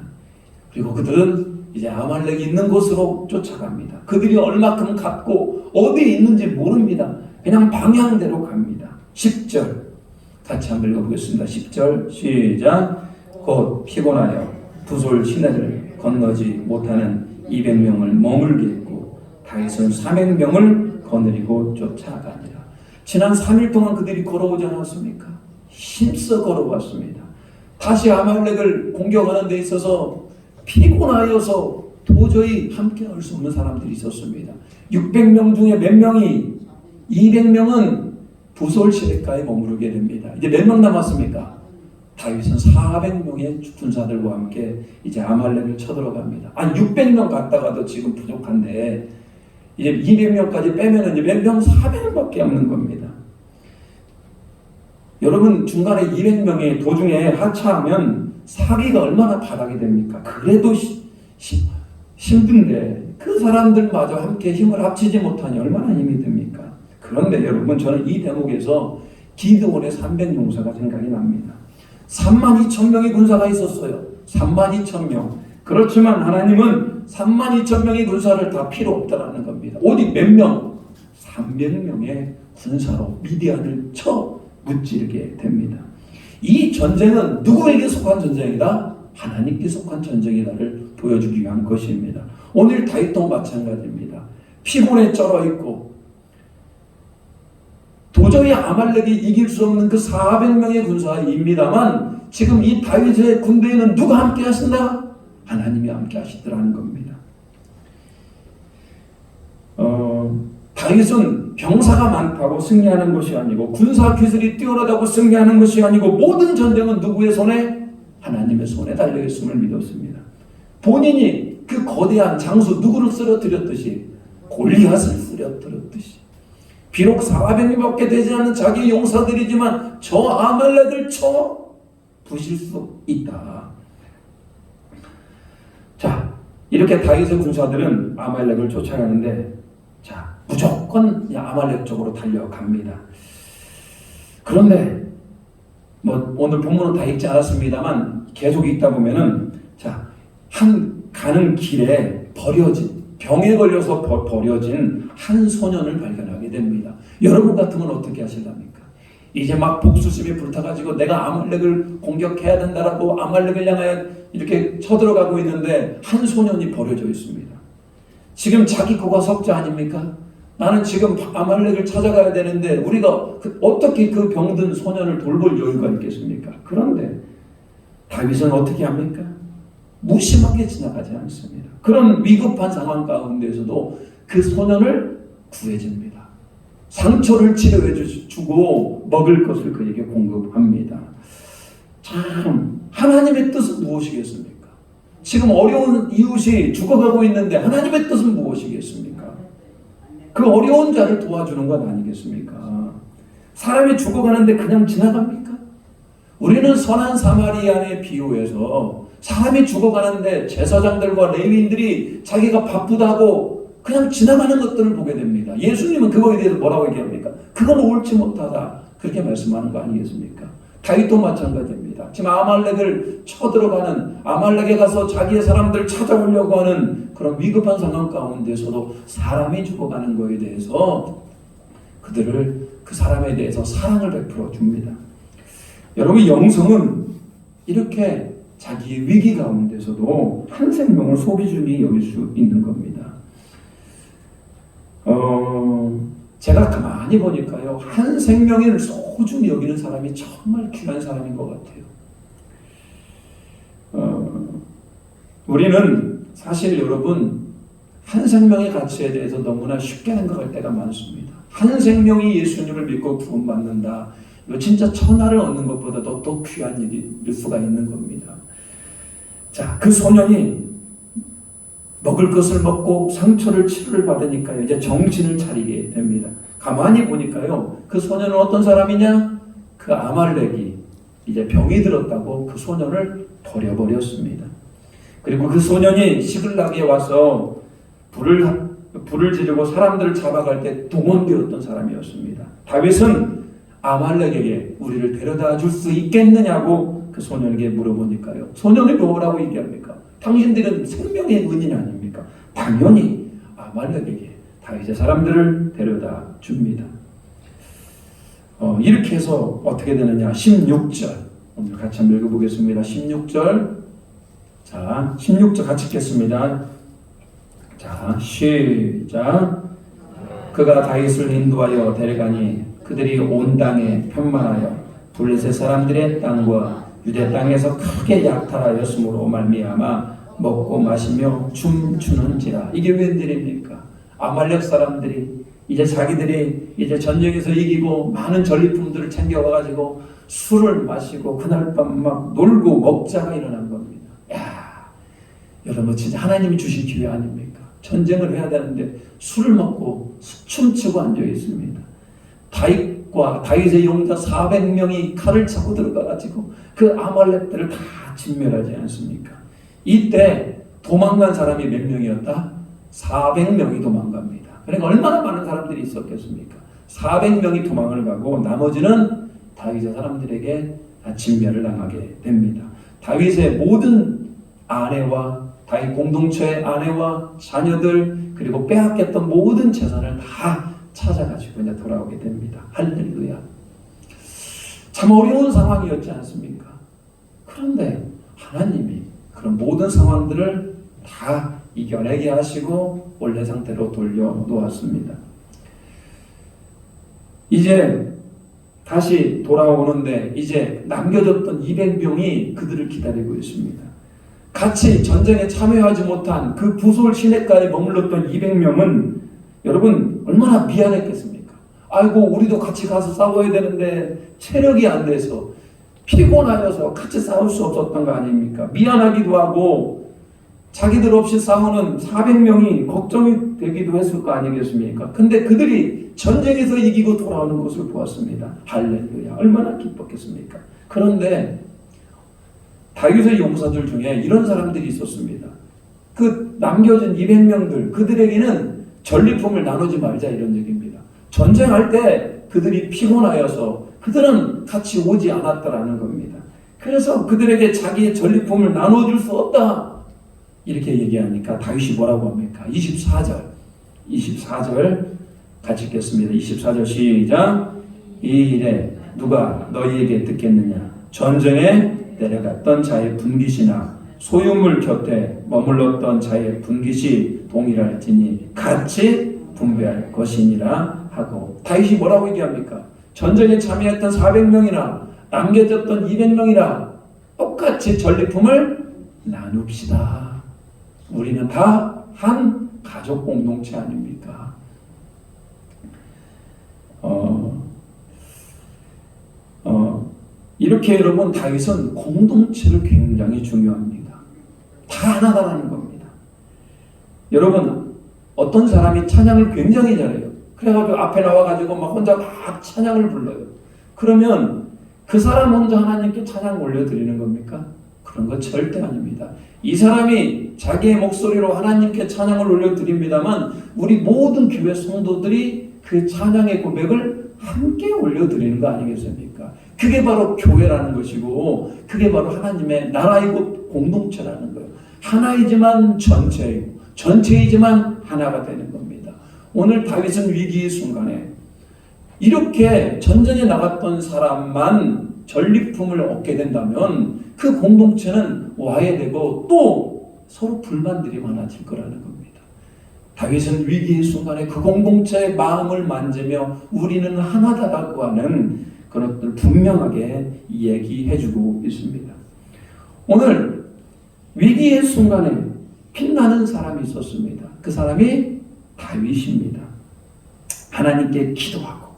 그리고 그들은 이제 아말렉이 있는 곳으로 쫓아갑니다. 그들이 얼마큼 갔고 어디에 있는지 모릅니다. 그냥 방향대로 갑니다. 10절 같이 한번 읽어보겠습니다. 10절 시작. 곧 피곤하여 부솔 시내를 건너지 못하는 200명을 머물게 했고 다윗은 300명을 거느리고 쫓아가니라. 지난 3일 동안 그들이 걸어오지 않았습니까? 힘써 걸어왔습니다. 다시 아말렉을 공격하는 데 있어서 피곤하여서 도저히 함께할 수 없는 사람들이 있었습니다. 600명 중에 몇 명이 200명은 부솔 시내가에 머무르게 됩니다. 이제 몇 명 남았습니까? 다윗은 400명의 군사들과 함께 이제 아말렉을 쳐들어갑니다. 600명 갔다가도 지금 부족한데 이제 200명까지 빼면 이제 몇 명? 400명밖에 없는 겁니다. 여러분 중간에 200명이 도중에 하차하면 사기가 얼마나 바닥이 됩니까? 그래도 힘든데 그 사람들마저 함께 힘을 합치지 못하니 얼마나 힘이 듭니까? 그런데 여러분 저는 이 대목에서 기드온의 300용사가 생각이 납니다. 32,000명의 군사가 있었어요. 32,000명. 그렇지만 하나님은 32,000명의 군사를 다 필요 없다라는 겁니다. 어디 몇 명? 300명의 군사로 미디안을 쳐 무찌르게 됩니다. 이 전쟁은 누구에게 속한 전쟁이다? 하나님께 속한 전쟁이다를 보여주기 위한 것입니다. 오늘 다윗도 마찬가지입니다. 피곤에 쩔어 있고 도저히 아말렉이 이길 수 없는 그 400명의 군사입니다만 지금 이 다윗의 군대에는 누가 함께 하신다? 하나님이 함께 하시더라는 겁니다. 다윗은 병사가 많다고 승리하는 것이 아니고 군사 기술이 뛰어나다고 승리하는 것이 아니고 모든 전쟁은 누구의 손에? 하나님의 손에 달려있음을 믿었습니다. 본인이 그 거대한 장수 누구를 쓰러뜨렸듯이 골리앗을 쓰러뜨렸듯이 비록 400명밖에 되지 않는 자기 용사들이지만 저 아말렉을 쳐 부실 수 있다. 자, 이렇게 다윗의 군사들은 아말렉을 쫓아가는데 자, 무조건 아말렉 쪽으로 달려갑니다. 그런데 오늘 본문은 다 읽지 않았습니다만 계속 읽다 보면은 자, 가는 길에 병에 걸려서 버려진 한 소년을 발견하게 됩니다. 여러분 같으면 어떻게 하실랍니까? 이제 막 복수심이 불타가지고 내가 아말렉을 공격해야 된다라고 아말렉을 향하여 이렇게 쳐들어가고 있는데 한 소년이 버려져 있습니다. 지금 자기 거가 석자 아닙니까? 나는 지금 아말렉을 찾아가야 되는데 우리가 어떻게 그 병든 소년을 돌볼 여유가 있겠습니까? 그런데 다윗은 어떻게 합니까? 무심하게 지나가지 않습니다. 그런 위급한 상황 가운데서도 그 소년을 구해줍니다. 상처를 치료해주고 먹을 것을 그에게 공급합니다. 참 하나님의 뜻은 무엇이겠습니까? 지금 어려운 이웃이 죽어가고 있는데 하나님의 뜻은 무엇이겠습니까? 그 어려운 자를 도와주는 것 아니겠습니까? 사람이 죽어가는데 그냥 지나갑니까? 우리는 선한 사마리아인의 비유에서 사람이 죽어가는데 제사장들과 레위인들이 자기가 바쁘다고 그냥 지나가는 것들을 보게 됩니다. 예수님은 그거에 대해서 뭐라고 얘기합니까? 그건 옳지 못하다. 그렇게 말씀하는 거 아니겠습니까? 다윗도 마찬가지입니다. 지금 아말렉을 쳐들어가는, 아말렉에 가서 자기의 사람들을 찾아오려고 하는 그런 위급한 상황 가운데서도 사람이 죽어가는 것에 대해서 그 사람에 대해서 사랑을 베풀어 줍니다. 여러분, 영성은 이렇게 자기의 위기 가운데서도 한 생명을 소비주의 여길 수 있는 겁니다. 제가 가만히 보니까요, 한 생명을 소중히 여기는 사람이 정말 귀한 사람인 것 같아요. 우리는 사실 여러분, 한 생명의 가치에 대해서 너무나 쉽게 생각할 때가 많습니다. 한 생명이 예수님을 믿고 구원받는다. 이거 진짜 천하를 얻는 것보다도 더 귀한 일일 수가 있는 겁니다. 자, 그 소년이 먹을 것을 먹고 상처를 치료를 받으니까요, 이제 정신을 차리게 됩니다. 가만히 보니까요, 그 소년은 어떤 사람이냐? 그 아말렉이 이제 병이 들었다고 그 소년을 버려버렸습니다. 그리고 그 소년이 시글락에 와서 불을 지르고 사람들을 잡아갈 때 동원되었던 사람이었습니다. 다윗은 아말렉에게 우리를 데려다 줄 수 있겠느냐고 그 소년에게 물어보니까요, 소년이 뭐라고 얘기합니까? 당신들은 생명의 은인 아닙니까? 당연히 아말렉에게 다윗의 사람들을 데려다 줍니다. 이렇게 해서 어떻게 되느냐? 16절 오늘 같이 한번 읽어보겠습니다. 16절. 자, 16절 같이 읽겠습니다. 자, 시작. 그가 다윗을 인도하여 데려가니 그들이 온 땅에 편만하여 블레셋 사람들의 땅과 유대 땅에서 크게 약탈하였으므로 말미암아 먹고 마시며 춤추는지라. 이게 웬일입니까? 아말렉 사람들이 이제 자기들이 이제 전쟁에서 이기고 많은 전리품들을 챙겨와가지고 술을 마시고 그날 밤 막 놀고 먹자가 일어난 겁니다. 야, 여러분 진짜 하나님이 주신 기회 아닙니까? 전쟁을 해야 되는데 술을 먹고 춤추고 앉아 있습니다. 다윗의 용사 400명이 칼을 차고 들어가가지고 그 아말렉들을 다 진멸하지 않습니까? 이때 도망간 사람이 몇 명이었다? 400명이 도망갑니다. 그러니까 얼마나 많은 사람들이 있었겠습니까? 400명이 도망을 가고 나머지는 다윗의 사람들에게 진멸을 당하게 됩니다. 다윗의 모든 아내와 다윗 공동체의 아내와 자녀들 그리고 빼앗겼던 모든 재산을 다 찾아가지고 이제 돌아오게 됩니다. 할렐루야. 참 어려운 상황이었지 않습니까? 그런데 하나님이 그런 모든 상황들을 다 이겨내게 하시고 원래 상태로 돌려놓았습니다. 이제 다시 돌아오는데 이제 남겨졌던 200명이 그들을 기다리고 있습니다. 같이 전쟁에 참여하지 못한 그 부솔 시냇가에 머물렀던 200명은 여러분 얼마나 미안했겠습니까? 아이고 우리도 같이 가서 싸워야 되는데 체력이 안 돼서 피곤하여서 같이 싸울 수 없었던 거 아닙니까? 미안하기도 하고 자기들 없이 싸우는 400명이 걱정이 되기도 했을 거 아니겠습니까? 근데 그들이 전쟁에서 이기고 돌아오는 것을 보았습니다. 할렐루야. 얼마나 기뻤겠습니까? 그런데 다윗의 용사들 중에 이런 사람들이 있었습니다. 그 남겨진 200명들 그들에게는 전리품을 나누지 말자 이런 얘기입니다. 전쟁할 때 그들이 피곤하여서 그들은 같이 오지 않았다라는 겁니다. 그래서 그들에게 자기의 전리품을 나눠줄 수 없다 이렇게 얘기하니까 다윗이 뭐라고 합니까? 24절 같이 읽겠습니다. 24절 시작. 이 일에 누가 너희에게 듣겠느냐? 전쟁에 내려갔던 자의 분깃이나 소유물 곁에 머물렀던 자의 분깃이 동일할지니 같이 분배할 것이니라 하고 다윗이 뭐라고 얘기합니까? 전쟁에 참여했던 400명이나 남겨졌던 200명이나 똑같이 전리품을 나눕시다. 우리는 다 한 가족 공동체 아닙니까? 이렇게 여러분 다윗은 공동체를 굉장히 중요합니다. 다 하나다라는 겁니다. 여러분 어떤 사람이 찬양을 굉장히 잘해요. 그래가지고 앞에 나와가지고 막 혼자 막 찬양을 불러요. 그러면 그 사람 혼자 하나님께 찬양 올려드리는 겁니까? 그런 거 절대 아닙니다. 이 사람이 자기의 목소리로 하나님께 찬양을 올려드립니다만 우리 모든 교회 성도들이 그 찬양의 고백을 함께 올려드리는 거 아니겠습니까? 그게 바로 교회라는 것이고 그게 바로 하나님의 나라이고 공동체라는 거예요. 하나이지만 전체이고 전체이지만 하나가 되는 겁니다. 오늘 다윗은 위기의 순간에 이렇게 전쟁에 나갔던 사람만 전리품을 얻게 된다면 그 공동체는 와해되고 또 서로 불만들이 많아질 거라는 겁니다. 다윗은 위기의 순간에 그 공동체의 마음을 만지며 우리는 하나다라고 하는 그런 것들을 분명하게 얘기해주고 있습니다. 오늘 위기의 순간에 빛나는 사람이 있었습니다. 그 사람이 다윗입니다. 하나님께 기도하고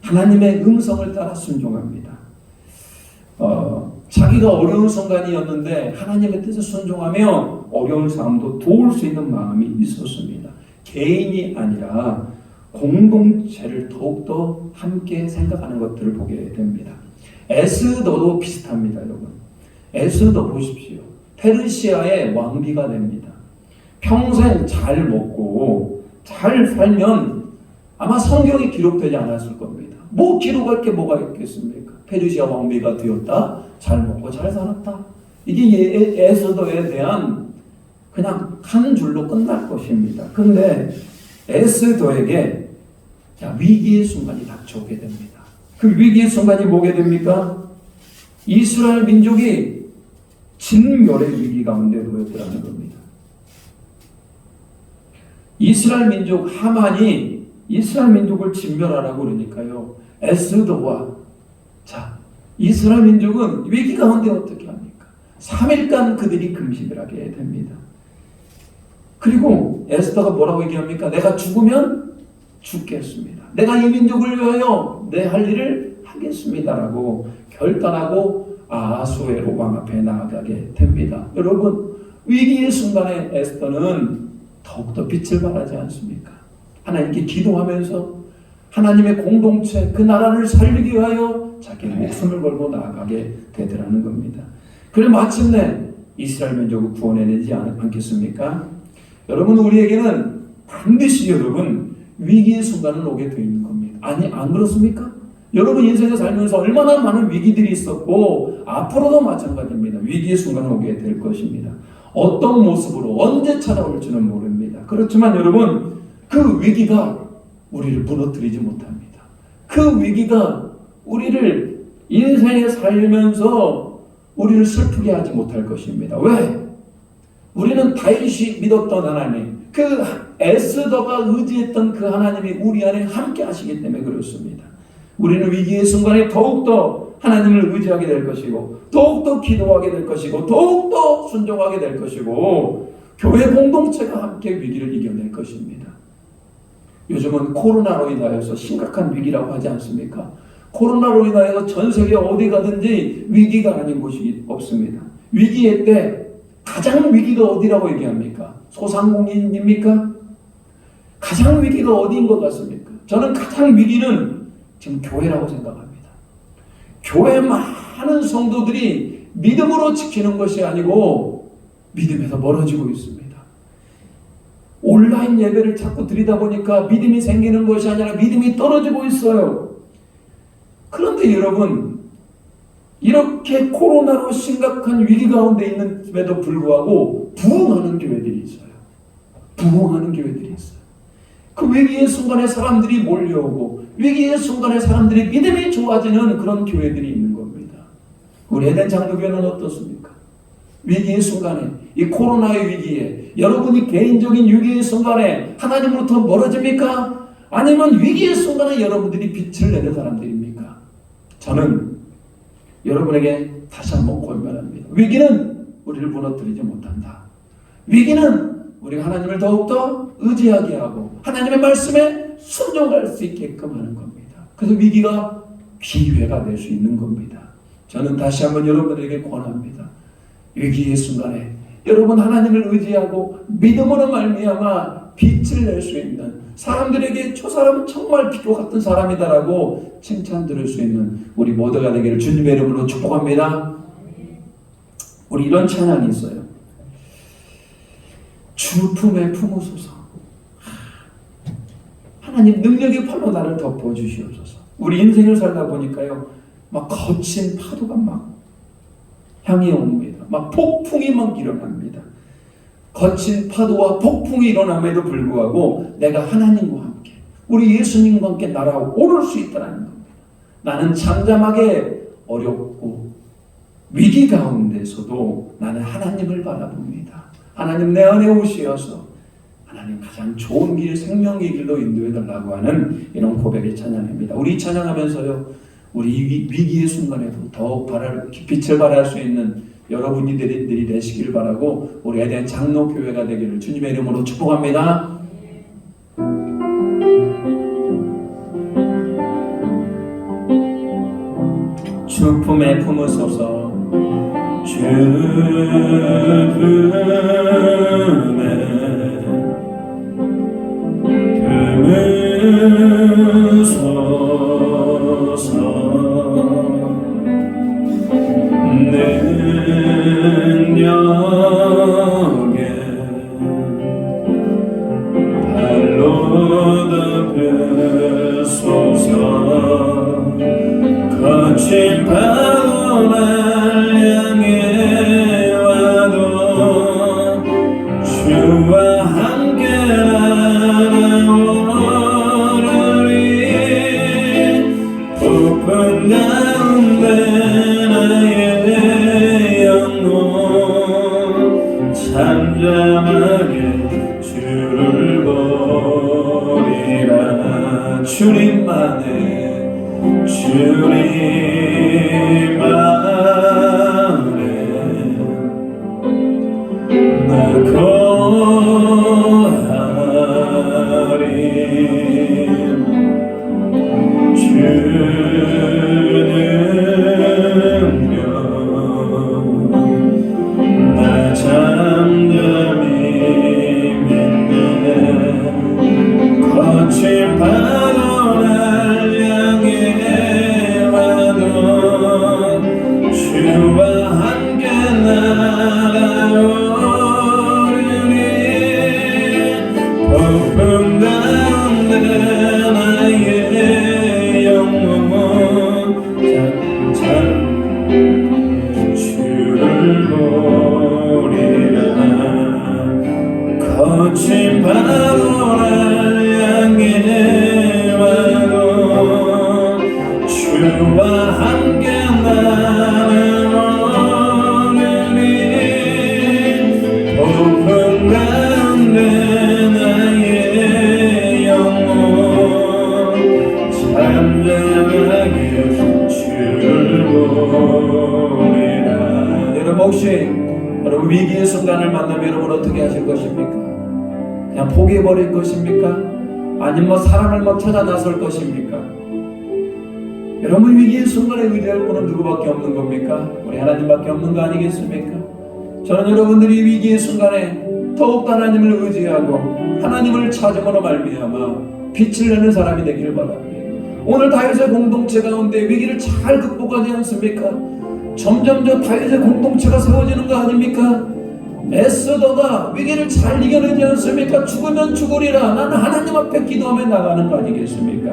하나님의 음성을 따라 순종합니다. 자기가 어려운 순간이었는데 하나님의 뜻에 순종하며 어려운 사람도 도울 수 있는 마음이 있었습니다. 개인이 아니라 공동체를 더욱더 함께 생각하는 것들을 보게 됩니다. 에스더도 비슷합니다, 여러분. 에스더 보십시오. 페르시아의 왕비가 됩니다. 평생 잘 먹고 잘 살면 아마 성경에 기록되지 않았을 겁니다. 뭐 기록할 게 뭐가 있겠습니까? 페르시아 왕비가 되었다. 잘 먹고 잘 살았다. 이게 에스더에 대한 그냥 한 줄로 끝날 것입니다. 그런데 에스더에게 위기의 순간이 닥쳐오게 됩니다. 그 위기의 순간이 뭐게 됩니까? 이스라엘 민족이 진멸의 위기 가운데 놓였더라는 겁니다. 이스라엘 민족 하만이 이스라엘 민족을 진멸하라고 그러니까요. 에스더와 이스라엘 민족은 위기 가운데 어떻게 합니까? 3일간 그들이 금식을 하게 됩니다. 그리고 에스더가 뭐라고 얘기합니까? 내가 죽으면 죽겠습니다. 내가 이 민족을 위하여 내 할 일을 하겠습니다라고 결단하고 아하수에로 왕 앞에 나아가게 됩니다. 여러분, 위기의 순간에 에스더는 더욱더 빛을 발하지 않습니까? 하나님께 기도하면서 하나님의 공동체, 그 나라를 살리기 위하여 자기 목숨을 걸고 나아가게 되더라는 겁니다. 그래 마침내 이스라엘 민족을 구원해내지 않겠습니까? 여러분, 우리에게는 반드시 여러분 위기의 순간을 오게 되어 있는 겁니다. 아니, 안 그렇습니까? 여러분 인생에 살면서 얼마나 많은 위기들이 있었고 앞으로도 마찬가지입니다. 위기의 순간을 오게 될 것입니다. 어떤 모습으로 언제 찾아올지는 모릅니다. 그렇지만 여러분, 그 위기가 우리를 무너뜨리지 못합니다. 그 위기가 우리를 인생에 살면서 우리를 슬프게 하지 못할 것입니다. 왜? 우리는 다윗이 믿었던 하나님, 그 에스더가 의지했던 그 하나님이 우리 안에 함께 하시기 때문에 그렇습니다. 우리는 위기의 순간에 더욱더 하나님을 의지하게 될 것이고 더욱더 기도하게 될 것이고 더욱더 순종하게 될 것이고 교회 공동체가 함께 위기를 이겨낼 것입니다. 요즘은 코로나로 인하여서 심각한 위기라고 하지 않습니까? 코로나로 인하여서 전 세계 어디 가든지 위기가 아닌 곳이 없습니다. 위기의 때 가장 위기가 어디라고 얘기합니까? 소상공인입니까? 가장 위기가 어디인 것 같습니까? 저는 가장 위기는 지금 교회라고 생각합니다. 교회 많은 성도들이 믿음으로 지키는 것이 아니고 믿음에서 멀어지고 있습니다. 온라인 예배를 자꾸 드리다 보니까 믿음이 생기는 것이 아니라 믿음이 떨어지고 있어요. 그런데 여러분, 이렇게 코로나로 심각한 위기 가운데 있는데도 불구하고 부흥하는 교회들이 있어요. 부흥하는 교회들이 있어요. 그 위기의 순간에 사람들이 몰려오고 위기의 순간에 사람들이 믿음이 좋아지는 그런 교회들이 있는 겁니다. 우리 에덴 장로교회는 어떻습니까? 위기의 순간에, 이 코로나의 위기에, 여러분이 개인적인 위기의 순간에 하나님으로부터 멀어집니까? 아니면 위기의 순간에 여러분들이 빛을 내는 사람들입니까? 저는 여러분에게 다시 한번 권면합니다. 위기는 우리를 무너뜨리지 못한다. 위기는 우리가 하나님을 더욱더 의지하게 하고 하나님의 말씀에 순종할 수 있게끔 하는 겁니다. 그래서 위기가 기회가 될 수 있는 겁니다. 저는 다시 한번 여러분에게 권합니다. 위기의 순간에 여러분 하나님을 의지하고 믿음으로 말미암아 빛을 낼 수 있는, 사람들에게 저 사람은 정말 빛과 같은 사람이다라고 칭찬 들을 수 있는 우리 모두가 되기를 주님의 이름으로 축복합니다. 우리 이런 찬양이 있어요. 주 품에 품으소서. 하나님 능력의 팔로 나를 덮어주시옵소서. 우리 인생을 살다 보니까요, 막 거친 파도가 막 향해 옵니다. 막 폭풍이 막 일어납니다. 거친 파도와 폭풍이 일어남에도 불구하고 내가 하나님과 함께, 우리 예수님과 함께 날아오를 수 있다는 겁니다. 나는 잠잠하게 어렵고 위기 가운데서도 나는 하나님을 바라봅니다. 하나님 내 안에 오시어서 하나님 가장 좋은 길, 생명의 길로 인도해 달라고 하는 이런 고백의 찬양입니다. 우리 찬양하면서요, 우리 위기의 순간에도 더욱 빛을 발할 수 있는 여러분들이 되시길 바라고, 우리 에덴 장로교회가 되기를 주님의 이름으로 축복합니다. 주품에 품으소서, 주품에 품으소서, 능력에 발로 덮으소서, 거친 파도를 향해 와도 주와 함께 날아오르리. 폭풍 가운데 나의 영혼 잠잠하게 주를 보리라. 주님만의 나 거하리. 주는요 나 잠잠히 믿네. 거친 파도를 향해 와도 주와 함께 날아오르니. 폭풍 가운데 나의 영혼 주를 보리라. 거친 파도를 향해 와도 주와 함께 날아오르니. 폭풍 가운데 나의 영혼 잠잠하게 주를 보리라. 여러분, 혹시 여러분 위기의 순간을 만나면 여러분 어떻게 하실 것입니까? 그냥 포기해버릴 것입니까? 아니면 뭐 사람을 막 찾아 나설 것입니까? 여러분 위기의 순간에 의지할 분은 누구밖에 없는 겁니까? 우리 하나님밖에 없는 거 아니겠습니까? 저는 여러분들이 위기의 순간에 더욱 하나님을 의지하고 하나님을 찾음으로 말미암아 빛을 내는 사람이 되기를 바랍니다. 오늘 다윗의 공동체 가운데 위기를 잘 극복하지 않습니까? 점점 더 다윗의 공동체가 세워지는 거 아닙니까? 에스더가 위기를 잘 이겨내지 않습니까? 죽으면 죽으리라, 나는 하나님 앞에 기도하며 나가는 거 아니겠습니까?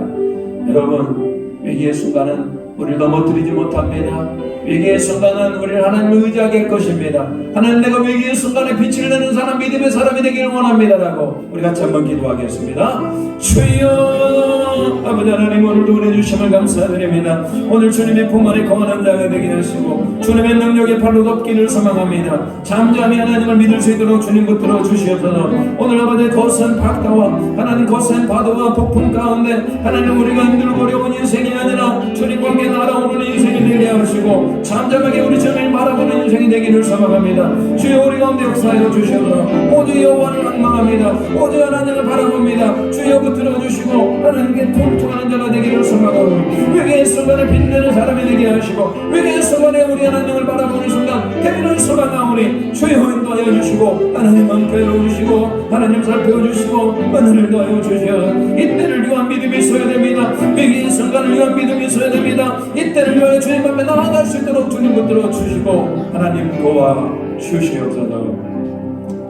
여러분, 위기의 순간은 우리를 넘어뜨리지 못합니다. 위기의 순간은 우리를 하나님을 의지하게 할 것입니다. 하나님, 내가 위기의 순간에 빛을 내는 사람, 믿음의 사람이 되기를 원합니다라고 우리 같이 한번 기도하겠습니다. 주여, 아버지 하나님, 오늘도 은혜 주심을 감사드립니다. 오늘 주님의 품 안에 거하는 자가 되게 하시고 주님의 능력에 발로 덮기를 소망합니다. 잠잠히 하나님을 믿을 수 있도록 주님 붙들어 주시옵소서. 오늘 아버지 거센 박다와 하나님 거센 파도와 폭풍 가운데 하나님 우리가 힘들고 어려운 인생이 아니라 주님과 함께 날아오는 인생이 되게 하시고 잠잠하게 우리 주님을 바라보는 인생이 되기를 소망합니다. 주여, 우리 가운데 역사하여 주시옵소서. 오직 여호와를 앙망합니다. 오직 하나님을 바라봅니다. 주여 붙들어 주시고 하나님께 통통하는 자가 되기를 소망하고 위기의 순간에 빛내는 사람이 되게 하시고 위기의 순간에 우리 하나님을 바라보는 순간 되기를 소망하오니 주여 인도하여 주시고 하나님 함께하여 주시고 하나님 살펴주시고 하나님을 도하여 주시어 이때를 위한 믿음이 있어야 됩니다. 위기의 순간을 위한 믿음이 있어야 됩니다. 이때를 위하여 주님 앞에 나아갈 수 있도록 주님 붙들어 주시고 하나님 도와 주시옵소서.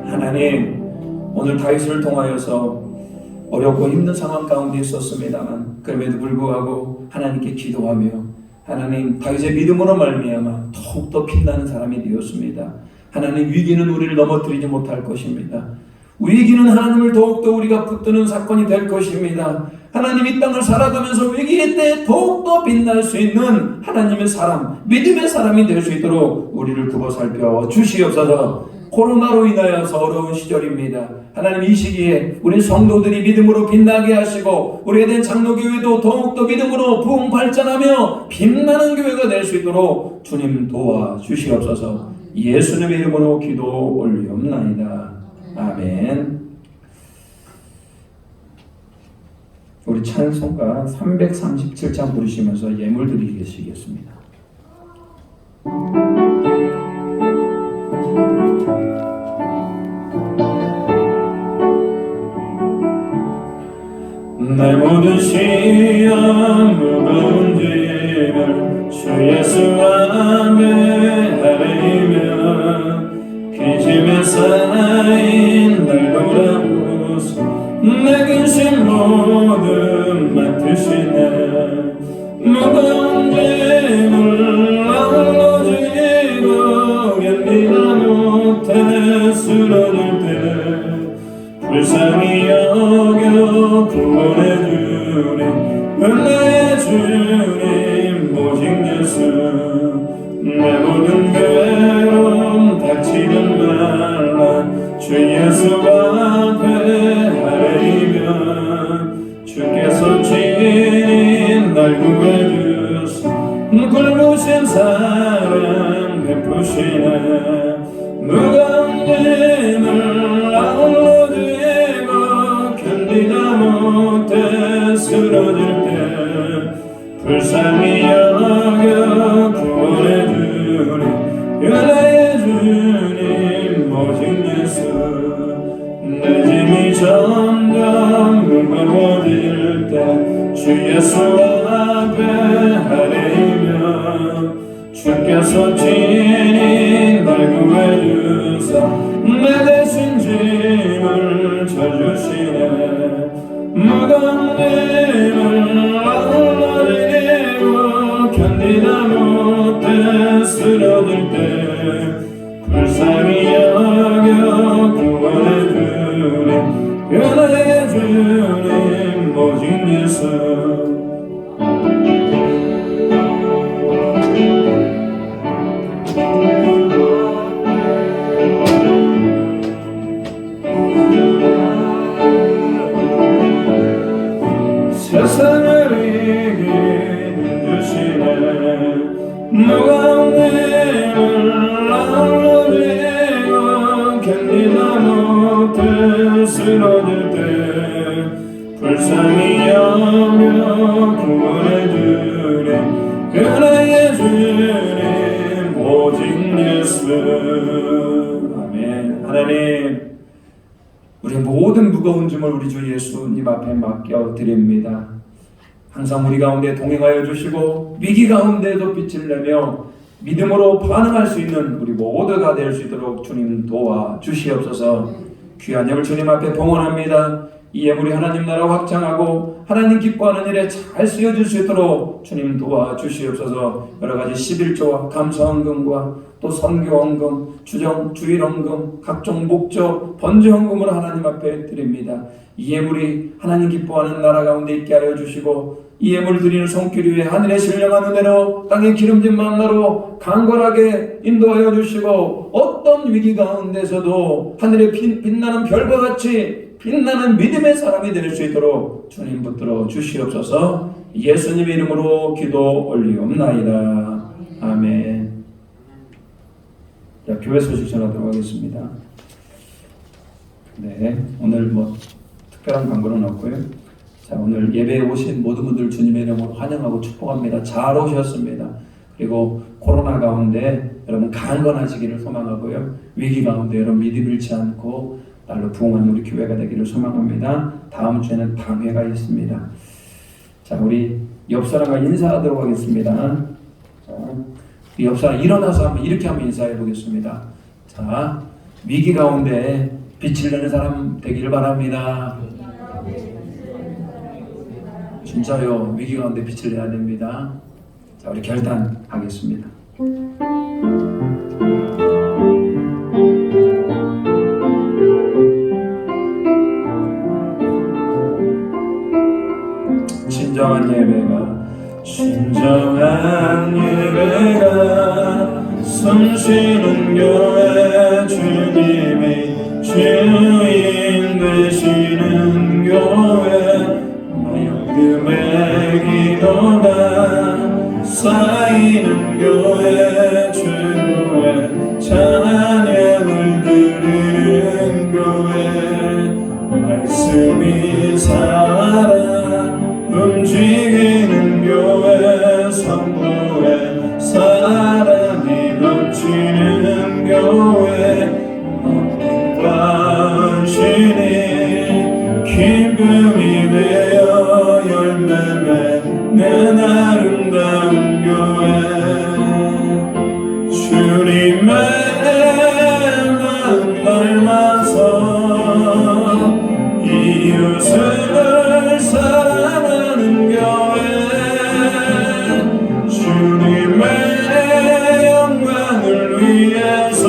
하나님, 오늘 다윗을 통하여서 어렵고 힘든 상황 가운데 있었습니다만 그럼에도 불구하고 하나님께 기도하며 하나님 다윗의 믿음으로 말미암아 더욱더 빛나는 사람이 되었습니다. 하나님 위기는 우리를 넘어뜨리지 못할 것입니다. 위기는 하나님을 더욱더 우리가 붙드는 사건이 될 것입니다. 하나님 이 땅을 살아가면서 위기의 때에 더욱더 빛날 수 있는 하나님의 사람, 믿음의 사람이 될 수 있도록 우리를 굽어 살펴 주시옵소서. 코로나로 인하여서 어려운 시절입니다. 하나님 이 시기에 우리 성도들이 믿음으로 빛나게 하시고 우리 에덴 장로교회도 더욱더 믿음으로 부흥 발전하며 빛나는 교회가 될 수 있도록 주님 도와 주시옵소서. 예수님의 이름으로 기도 올리옵나이다. 아멘. 우리 찬송가 337장 부르시면서 예물 드리시겠습니다. 내 모든 시험 무거운 짐을 주 예수 앞에 아뢰며 귀짐에 쌓인 날 돌아보소 내 근심 모든 맡으시네 무거운 짐을 나홀로 지고 견디다 못해 쓰러질 때 불쌍히 여겨 구원해 주님 은혜의 주님 오직 예수 내 모든 괴로움 닥치는 말라 주 예수 앞에 아뢰면 주께서 친히 날 구해주소 굴부신 사랑 베푸시네 무거운 짐을 나홀로 지고 견디다 못해 쓰러질 때 불쌍히 여겨 구원해 주님 은혜의 주님 오직 예수 내 짐이 점점 무거워질 때 주 예수 앞에 아뢰며 주께서 친히 날 구해주사 내 대신 짐을 져주시네 무거운 짐을 나홀로 지고 견디다 못해 쓰러질 때 불쌍히 여겨 구원해 주님 은혜의 주님 오직 예수 세상을 이기는 주시네 무거운 짐을 나홀로 지고 견디다 못해 쓰러질 때 불쌍히 여겨 구원해 주님 은혜의 주님 오직 예수 아멘. 하나님 우리 모든 무거운 짐을 우리 주 예수님 앞에 맡겨드립니다. 항상 우리 가운데 동행하여 주시고 위기 가운데도 빛을 내며 믿음으로 반응할 수 있는 우리 모두가 될 수 있도록 주님 도와 주시옵소서. 귀한 예물 주님 앞에 봉헌합니다. 이 예물이 하나님 나라 확장하고 하나님 기뻐하는 일에 잘 쓰여질 수 있도록 주님 도와 주시옵소서. 여러가지 11조와 감사헌금과 또 선교헌금, 주일헌금, 각종 목적, 번제헌금으로 하나님 앞에 드립니다. 이 예물이 하나님 기뻐하는 나라 가운데 있게 하여 주시고 이 예물 드리는 손길 위에 하늘의 신령한 은혜로 땅의 기름진 만나로 강건하게 인도하여 주시고 어떤 위기 가운데서도 하늘의 빛나는 별과 같이 빛나는 믿음의 사람이 될 수 있도록 주님 붙들어 주시옵소서. 예수님의 이름으로 기도 올리옵나이다. 아멘. 자, 교회 소식 전하도록 하겠습니다. 네, 오늘 특별한 광고는 없고요. 자, 오늘 예배에 오신 모든 분들 주님의 이름으로 환영하고 축복합니다. 잘 오셨습니다. 그리고 코로나 가운데 여러분 강건하시기를 소망하고요. 위기 가운데 여러분 믿음 잃지 않고 날로 부흥하는 우리 교회가 되기를 소망합니다. 다음 주에는 당회가 있습니다. 자, 우리 옆 사람과 인사하도록 하겠습니다. 자, 옆 사람 일어나서 한번 이렇게 한번 인사해 보겠습니다. 자, 위기 가운데 빛을 내는 사람 되기를 바랍니다. 진짜요. 위기 가운데 빛을 내야 됩니다. 자, 우리 결단하겠습니다. 진정한 예배가 숨쉬는 교회, 주님이 주인 되시는 교회, 마음의 기도가 쌓이는 교회, 주의 찬양을 드리는 교회, 말씀이 살아 움직이는 교회, 성도의 사랑이 넘치는 교회, 믿음과 은신이 기쁨이 되어 열매 맺는 아름다운 교회, 주님의 마음 닮아서 이웃을 사랑하는 교회, 주님의 영광을 위해서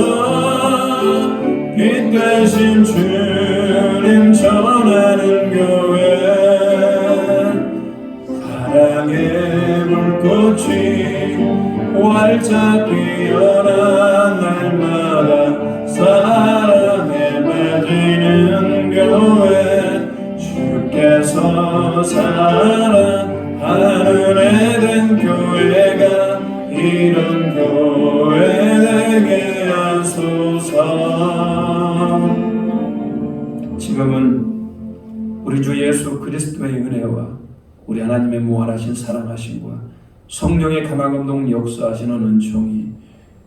빛 대신 주님 전하는 교회, 사랑의 불꽃이 활짝 피어나 날마다 사랑에 맺히는 교회, 주께서 사랑하는 에덴 교회가 이런 교회 되게 하소서. 지금은 우리 주 예수 그리스도의 은혜와 우리 하나님의 무한하신 사랑하심과 성령의 감화감동 역사하시는 은총이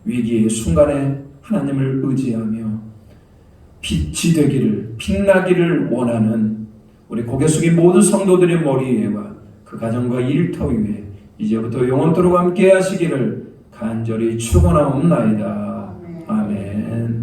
위기의 순간에 하나님을 의지하며 빛이 되기를, 빛나기를 원하는 우리 고개 숙인 모든 성도들의 머리 위에와 그 가정과 일터 위에 이제부터 영원토록 함께 하시기를 간절히 축원하옵나이다. 아멘.